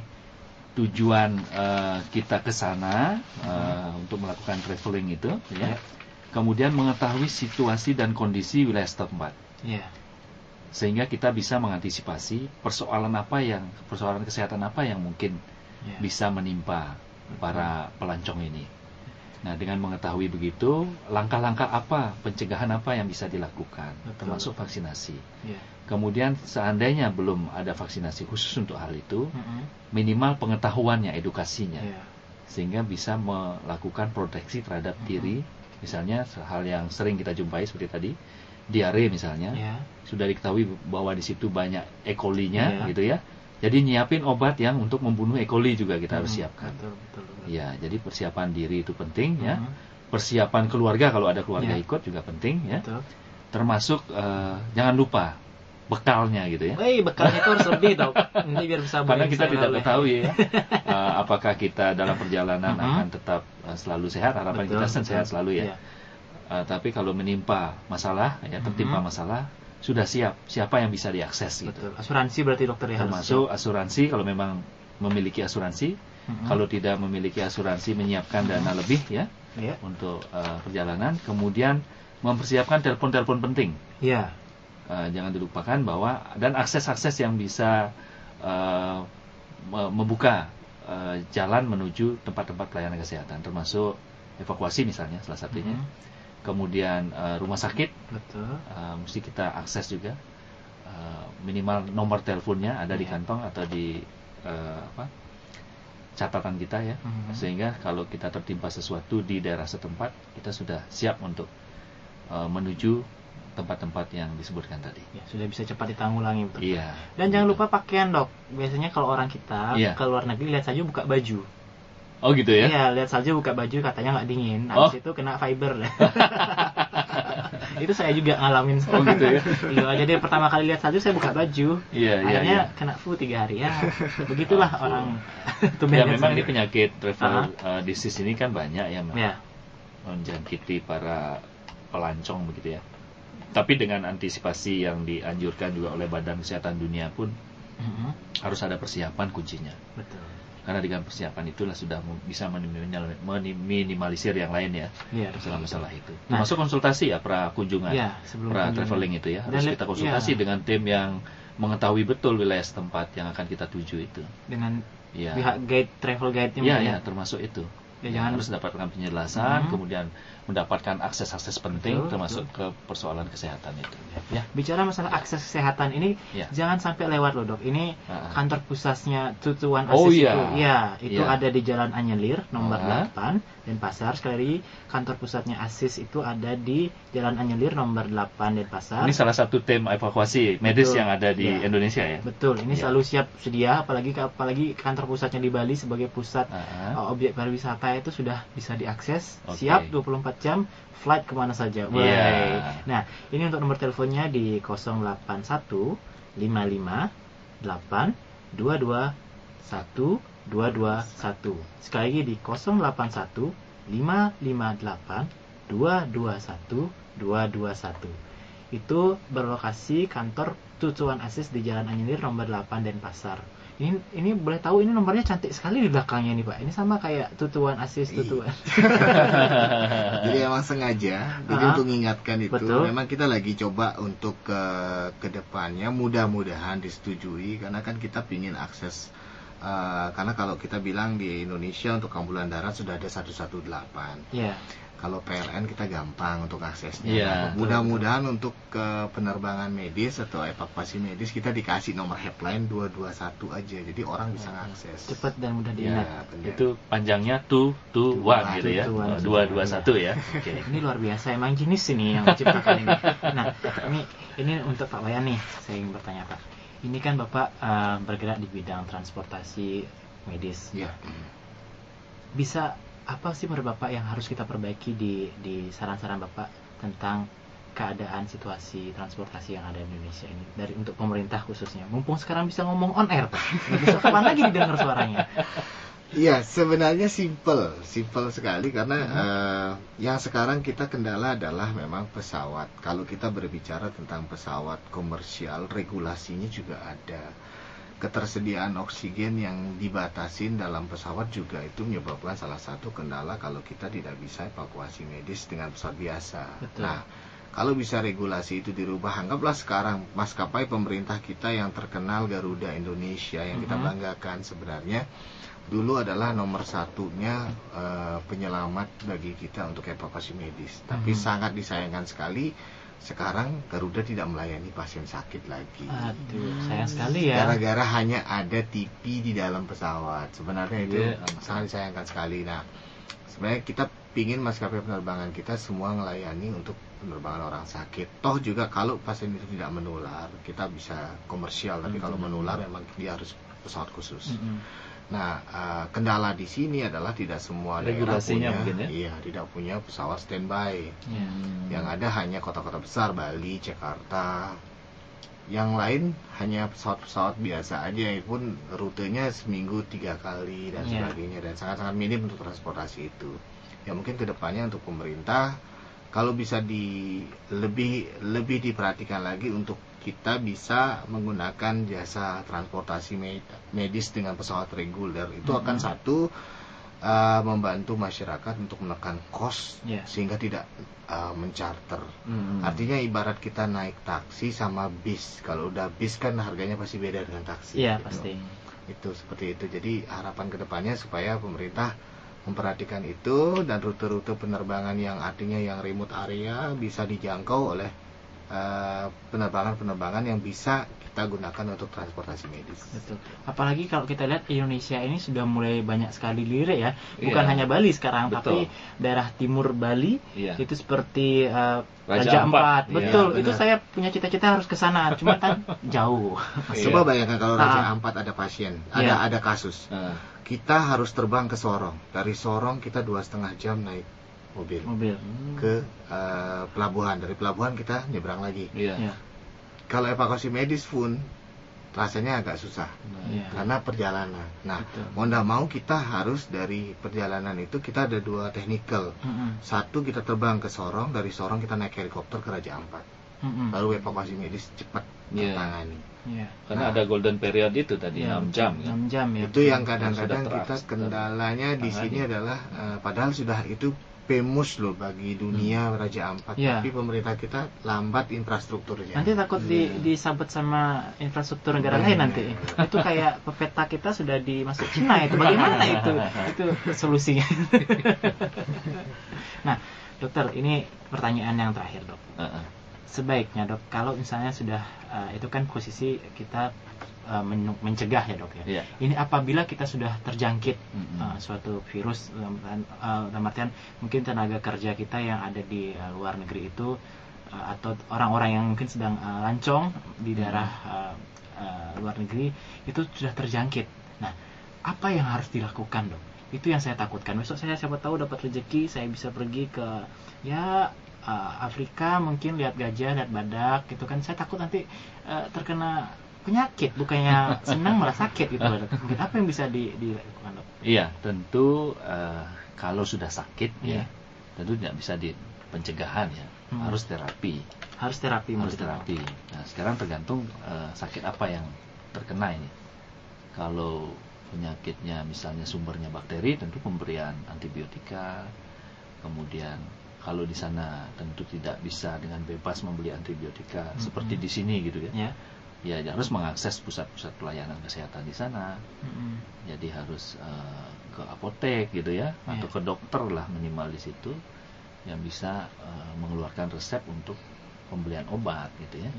tujuan kita ke sana untuk melakukan traveling itu ya. Kemudian mengetahui situasi dan kondisi wilayah setempat. Sehingga kita bisa mengantisipasi persoalan kesehatan apa yang mungkin bisa menimpa para pelancong ini. Nah, dengan mengetahui begitu, langkah-langkah apa, pencegahan apa yang bisa dilakukan, termasuk vaksinasi. Kemudian seandainya belum ada vaksinasi khusus untuk hal itu, minimal pengetahuannya, edukasinya, sehingga bisa melakukan proteksi terhadap diri. Misalnya hal yang sering kita jumpai seperti tadi, diare misalnya, sudah diketahui bahwa di situ banyak E. coli-nya, gitu ya. Jadi nyiapin obat yang untuk membunuh E. coli juga kita harus siapkan. Betul. Ya, jadi persiapan diri itu penting ya. Persiapan keluarga kalau ada keluarga ikut juga penting ya. Termasuk jangan lupa bekalnya gitu ya. Bekalnya itu harus lebih dong. Ini biar bisa. Karena kita tidak ketahui ya. Apakah kita dalam perjalanan akan tetap selalu sehat? Harapan kita sehat selalu ya. Tapi kalau menimpa masalah ya, tertimpa masalah, sudah siapa yang bisa diakses gitu. Asuransi berarti dokter ya. Termasuk asuransi kalau memang memiliki asuransi. Kalau tidak memiliki asuransi, menyiapkan dana lebih ya untuk perjalanan. Kemudian mempersiapkan telepon-telepon penting. Jangan dilupakan bahwa dan akses-akses yang bisa membuka jalan menuju tempat-tempat pelayanan kesehatan, termasuk evakuasi misalnya salah satunya. Kemudian rumah sakit, mesti kita akses juga, minimal nomor teleponnya ada di kantong atau di catatan kita ya, sehingga kalau kita tertimpa sesuatu di daerah setempat, kita sudah siap untuk menuju tempat-tempat yang disebutkan tadi. Sudah bisa cepat ditanggulangi betul. Iya. Dan jangan lupa pakaian dok. Biasanya kalau orang kita ke luar negeri lihat saja buka baju. Oh gitu ya? Iya, lihat saja buka baju katanya nggak dingin. Habis itu kena fiber. Itu saya juga ngalamin. Oh gitu ya? Iya, jadi pertama kali lihat salju saya buka baju. Akhirnya kena flu 3 hari ya. Begitulah orang. Ya memang ini penyakit travel disease ini kan banyak ya, menjangkiti para pelancong begitu ya. Tapi dengan antisipasi yang dianjurkan juga oleh Badan Kesehatan Dunia pun harus ada persiapan kuncinya. Betul. Karena dengan persiapan itulah sudah bisa minimalisir yang lain ya, masalah-masalah itu. Termasuk konsultasi ya pra kunjungan, pra traveling itu ya. Harus kita konsultasi dengan tim yang mengetahui betul wilayah setempat yang akan kita tuju itu. Dengan pihak guide, travel guide-nya. Iya, termasuk itu. Jangan harus mendapatkan penjelasan, kemudian mendapatkan akses-akses penting, termasuk ke persoalan kesehatan itu. Bicara masalah akses kesehatan ini, jangan sampai lewat loh dok. Ini kantor pusatnya Tutuan Asis itu ada di Jalan Anyelir nomor 8 Denpasar. Sekali lagi, kantor pusatnya Asis itu ada di Jalan Anyelir nomor 8 Denpasar. Ini salah satu tim evakuasi medis yang ada di Indonesia ya. Betul, ini selalu siap sedia, apalagi kantor pusatnya di Bali sebagai pusat objek pariwisata itu sudah bisa diakses, siap 24 jam, flight kemana saja. Nah, ini untuk nomor teleponnya di 081 55 8 22 1 221. Sekali lagi di 081 558 221 221. Itu berlokasi kantor Tutuan Asis di Jalan Anyelir nomor 8 Denpasar. Ini boleh tahu ini nomornya cantik sekali di belakangnya nih Pak. Ini sama kayak Tutuan Asis Tutuan. Jadi emang sengaja. Jadi untuk mengingatkan itu, memang kita lagi coba untuk ke depannya mudah-mudahan disetujui, karena kan kita pingin akses. Karena kalau kita bilang di Indonesia untuk ambulan darat sudah ada 118. Kalau PLN kita gampang untuk aksesnya. Mudah-mudahan untuk penerbangan medis atau evakuasi medis kita dikasih nomor helpline 221 aja. Jadi orang bisa mengakses. Cepat dan mudah diingat. Itu panjangnya 221 gitu ya. 221 ya. Ini luar biasa, emang jenis ini yang menciptakan ini. Nah, ini untuk Pak Wayan nih, saya ingin bertanya Pak. Ini kan Bapak bergerak di bidang transportasi medis. Ya. Bisa apa sih menurut Bapak yang harus kita perbaiki di saran-saran Bapak tentang keadaan situasi transportasi yang ada di Indonesia ini dari untuk pemerintah khususnya? Mumpung sekarang bisa ngomong on air, Pak. Besok kapan lagi didengar suaranya? Iya, sebenarnya simple sekali karena yang sekarang kita kendala adalah memang pesawat. Kalau kita berbicara tentang pesawat komersial, regulasinya juga ada. Ketersediaan oksigen yang dibatasin dalam pesawat juga itu menyebabkan salah satu kendala kalau kita tidak bisa evakuasi medis dengan pesawat biasa. Betul. Nah, kalau bisa regulasi itu dirubah, anggaplah sekarang maskapai pemerintah kita yang terkenal Garuda Indonesia yang kita banggakan sebenarnya dulu adalah nomor satunya penyelamat bagi kita untuk evakuasi medis. Tapi sangat disayangkan sekali sekarang Garuda tidak melayani pasien sakit lagi. Aduh, sayang sekali ya. Gara-gara hanya ada TV di dalam pesawat. Sebenarnya itu sangat disayangkan sekali. Nah, sebenarnya kita pingin maskapai penerbangan kita semua melayani untuk penerbangan orang sakit. Toh juga kalau pasien itu tidak menular, kita bisa komersial. Tapi kalau menular memang dia harus pesawat khusus. Nah, kendala di sini adalah tidak semua daerah Regulasinya punya, mungkin ya? iya, tidak punya pesawat standby. Yang ada hanya kota-kota besar, Bali, Jakarta. Yang lain hanya pesawat-pesawat biasa aja, yang pun rutenya seminggu 3 kali dan sebagainya, dan sangat-sangat minim untuk transportasi itu. Ya mungkin kedepannya untuk pemerintah kalau bisa lebih diperhatikan lagi untuk kita bisa menggunakan jasa transportasi medis dengan pesawat reguler. Itu akan satu membantu masyarakat untuk menekan kos sehingga tidak mencarter. Artinya ibarat kita naik taksi sama bis. Kalau udah bis kan harganya pasti beda dengan taksi. Iya, gitu. pasti. Itu seperti itu. Jadi harapan kedepannya supaya pemerintah memperhatikan itu dan rute-rute penerbangan yang artinya yang remote area bisa dijangkau oleh penerbangan-penerbangan yang bisa kita gunakan untuk transportasi medis. Betul. Apalagi kalau kita lihat Indonesia ini sudah mulai banyak sekali dilirik ya. Bukan hanya Bali sekarang, tapi daerah timur Bali itu seperti Raja Ampat. Betul. Itu saya punya cita-cita harus ke sana, cuma kan jauh. Coba bayangkan kalau Raja Ampat ada pasien, ada kasus. Kita harus terbang ke Sorong. Dari Sorong kita 2,5 jam naik mobil. Ke pelabuhan. Dari pelabuhan kita nyebrang lagi. Kalau evakuasi medis pun rasanya agak susah karena perjalanan. Nah, mau tidak mau kita harus dari perjalanan itu kita ada 2 technical. Satu kita terbang ke Sorong, dari Sorong kita naik helikopter ke Raja Ampat. Baru evakuasi medis cepat tertangani. Karena ada golden period itu tadi 6 jam. 6 jam ya. Itu yang kadang-kadang kita kendalanya di sini adalah padahal sudah itu famous loh bagi dunia Raja Ampat, tapi pemerintah kita lambat infrastrukturnya. Nanti takut disabet sama infrastruktur negara lain nanti. Itu kayak peta kita sudah dimasuk Cina itu. Bagaimana itu? Itu solusinya. Nah, dokter, ini pertanyaan yang terakhir, Dok. Sebaiknya, Dok, kalau misalnya sudah itu kan posisi kita mencegah ya, Dok ya. Ini apabila kita sudah terjangkit suatu virus, dalam artian mungkin tenaga kerja kita yang ada di luar negeri itu atau orang-orang yang mungkin sedang lancong di daerah luar negeri itu sudah terjangkit. Nah, apa yang harus dilakukan, Dok? Itu yang saya takutkan. Besok saya siapa tahu dapat rezeki, saya bisa pergi ke Afrika, mungkin lihat gajah, lihat badak gitu kan. Saya takut nanti terkena penyakit, bukannya senang malah sakit gitu. Mungkin apa yang bisa dilakukan, Dok? Iya, tentu kalau sudah sakit tentu tidak bisa di pencegahan ya, harus terapi. Harus terapi. Nah, sekarang tergantung sakit apa yang terkena ini. Kalau penyakitnya misalnya sumbernya bakteri, tentu pemberian antibiotika. Kemudian kalau di sana tentu tidak bisa dengan bebas membeli antibiotika seperti di sini gitu ya. Ya harus mengakses pusat-pusat pelayanan kesehatan di sana. Jadi harus ke apotek gitu ya, atau ke dokter lah minimal di situ yang bisa mengeluarkan resep untuk pembelian obat gitu ya.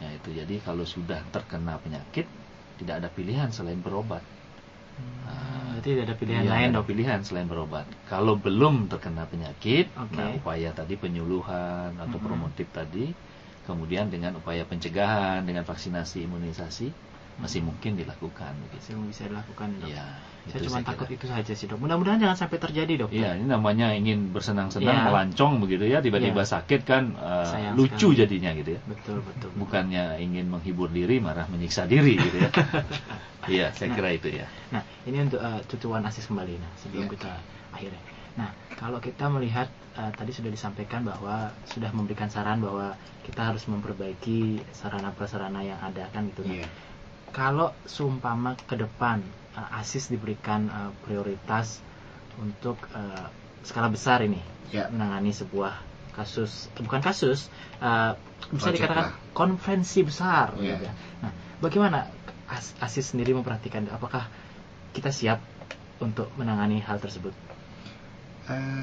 Ya itu, jadi kalau sudah terkena penyakit tidak ada pilihan selain berobat. Jadi tidak ada pilihan lain, Dok. Pilihan selain berobat. Kalau belum terkena penyakit, nah upaya tadi penyuluhan atau promotif tadi. kemudian dengan upaya pencegahan, dengan vaksinasi, imunisasi masih mungkin dilakukan begitu. Masih bisa dilakukan, Dok. Ya, Saya itu cuma saya takut kira. itu saja sih, Dok. Mudah-mudahan jangan sampai terjadi, Dok. Iya, ini namanya ingin bersenang-senang, Ya. melancong begitu ya, tiba-tiba Ya. sakit kan, Sayang lucu sekali. jadinya gitu ya. Betul. Bukannya ingin menghibur diri, malah menyiksa diri gitu ya. Iya, saya kira itu ya. Nah, ini untuk tujuan asis kembali. Nah, sebelum Iya. kita akhiri. Nah, kalau kita melihat tadi sudah disampaikan bahwa sudah memberikan saran bahwa kita harus memperbaiki sarana prasarana yang ada kan gitu. Nah, Iya. kalau seumpama ke depan asis diberikan prioritas untuk skala besar ini Ya. menangani sebuah kasus, bukan kasus, bisa Project dikatakan lah. konferensi besar. Iya. Gitu. Nah, bagaimana asis sendiri memperhatikan apakah kita siap untuk menangani hal tersebut?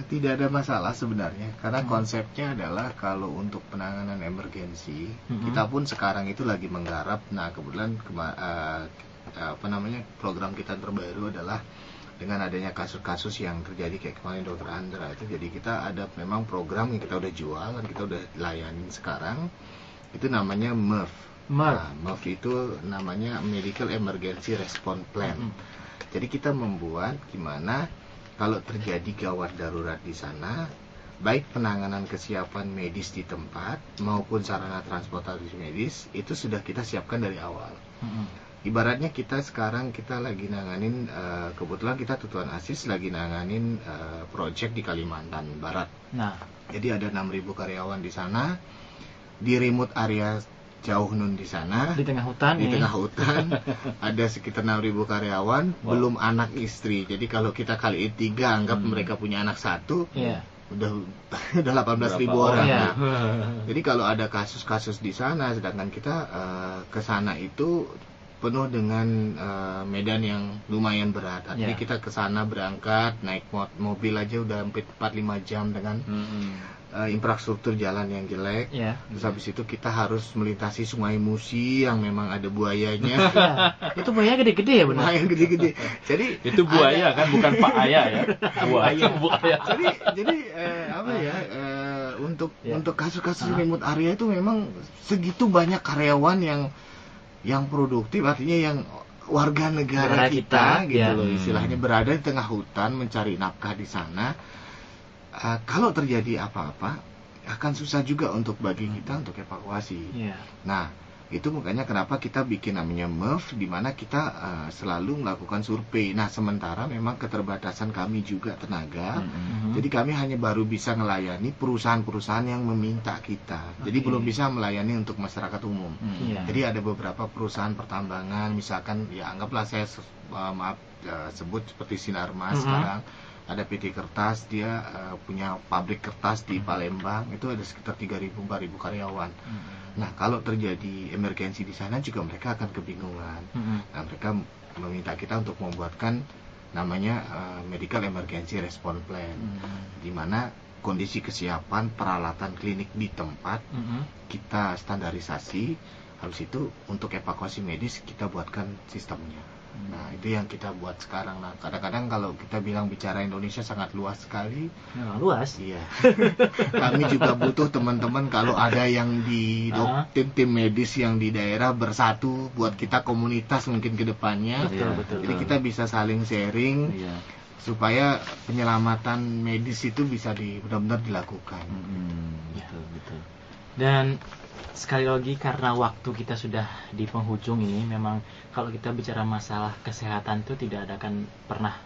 Tidak ada masalah sebenarnya, karena konsepnya adalah kalau untuk penanganan emergensi, kita pun sekarang itu lagi menggarap. Nah, kebetulan program kita terbaru adalah dengan adanya kasus-kasus yang terjadi kayak kemarin Dokter Andra itu, jadi kita ada memang program yang kita udah jual dan kita udah layanin sekarang, itu namanya MERV. Nah, MERV itu namanya Medical Emergency Response Plan. Jadi kita membuat gimana kalau terjadi gawat darurat di sana, baik penanganan kesiapan medis di tempat maupun sarana transportasi medis itu sudah kita siapkan dari awal. Ibaratnya kita sekarang kita lagi nanganin, kebetulan kita Tutuan Asis lagi nanganin project di Kalimantan Barat. Nah, Jadi ada 6.000 karyawan di sana, di remote area jauh nun di sana. di tengah hutan Di ini. tengah hutan ada sekitar 6.000 karyawan, belum anak istri. Jadi kalau kita kaliin 3, anggap mereka punya anak 1, Iya. udah 18.000 Berapa orang. Iya. Nah, jadi kalau ada kasus-kasus di sana, sedangkan kita ke sana itu penuh dengan medan yang lumayan berat. Artinya Iya. kita ke sana berangkat naik mobil aja udah hampir 4-5 jam dengan infrastruktur jalan yang jelek. Iya. Terus habis itu kita harus melintasi Sungai Musi yang memang ada buayanya. Iya. Itu buaya gede-gede ya, benar? Lumayan gede-gede. Jadi Itu buaya kan, bukan Pak Ayah ya. Buaya. jadi apa ya, untuk kasus-kasus remote area itu memang segitu banyak karyawan yang produktif, artinya yang warga negara Negara kita kita, gitu ya. loh, istilahnya berada di tengah hutan mencari nafkah di sana. Kalau terjadi apa-apa akan susah juga untuk bagi kita untuk evakuasi. Iya. Nah, itu makanya kenapa kita bikin namanya MERV, di mana kita selalu melakukan survei. Nah, sementara memang keterbatasan kami juga tenaga, jadi kami hanya baru bisa melayani perusahaan-perusahaan yang meminta kita. Jadi belum bisa melayani untuk masyarakat umum. Iya. Jadi ada beberapa perusahaan pertambangan, misalkan ya anggaplah saya sebut seperti Sinarmas sekarang. Ada PT Kertas, dia punya pabrik kertas di Palembang, itu ada sekitar 3.000-4.000 karyawan. Nah, kalau terjadi emergensi di sana juga mereka akan kebingungan. Nah, mereka meminta kita untuk membuatkan namanya Medical Emergency Response Plan, di mana kondisi kesiapan peralatan klinik di tempat kita standarisasi. Habis itu untuk evakuasi medis kita buatkan sistemnya. Nah, itu yang kita buat sekarang. Nah, kadang-kadang kalau kita bicara Indonesia sangat luas sekali. Memang luas. Iya. Kami juga butuh teman-teman kalau ada yang di tim-tim medis yang di daerah bersatu buat kita komunitas mungkin ke depannya. Betul. Jadi kita bisa saling sharing supaya penyelamatan medis itu bisa benar-benar dilakukan. Betul. Dan sekali lagi karena waktu kita sudah di penghujung ini, memang kalau kita bicara masalah kesehatan itu tidak akan pernah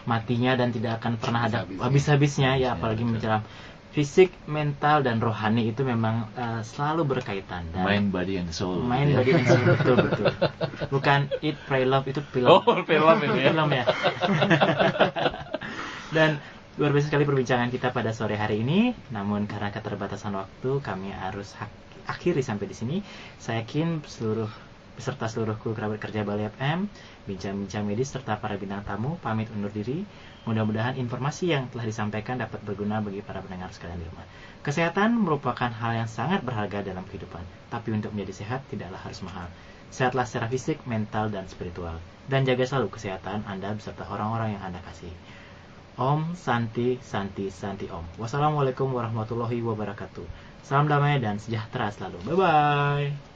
matinya dan tidak akan pernah ada habis-habisnya ya, apalagi bicara fisik, mental dan rohani itu memang selalu berkaitan. Dan Mind, body and soul. Mind, body and soul, betul. Bukan Eat, Pray, Love, itu film. Oh, film itu ya. Film ya. Dan luar biasa sekali perbincangan kita pada sore hari ini. Namun karena keterbatasan waktu, kami harus akhiri sampai di sini. Saya yakin beserta seluruh kru kerabat kerja Bali FM, bincang-bincang medis serta para bintang tamu pamit undur diri. Mudah-mudahan informasi yang telah disampaikan dapat berguna bagi para pendengar sekalian di rumah. Kesehatan merupakan hal yang sangat berharga dalam kehidupan, tapi untuk menjadi sehat tidaklah harus mahal. Sehatlah secara fisik, mental, dan spiritual. Dan jaga selalu kesehatan Anda beserta orang-orang yang Anda kasih. Om Santi Santi Santi Om. Wassalamualaikum warahmatullahi wabarakatuh. Salam damai dan sejahtera selalu. Bye-bye.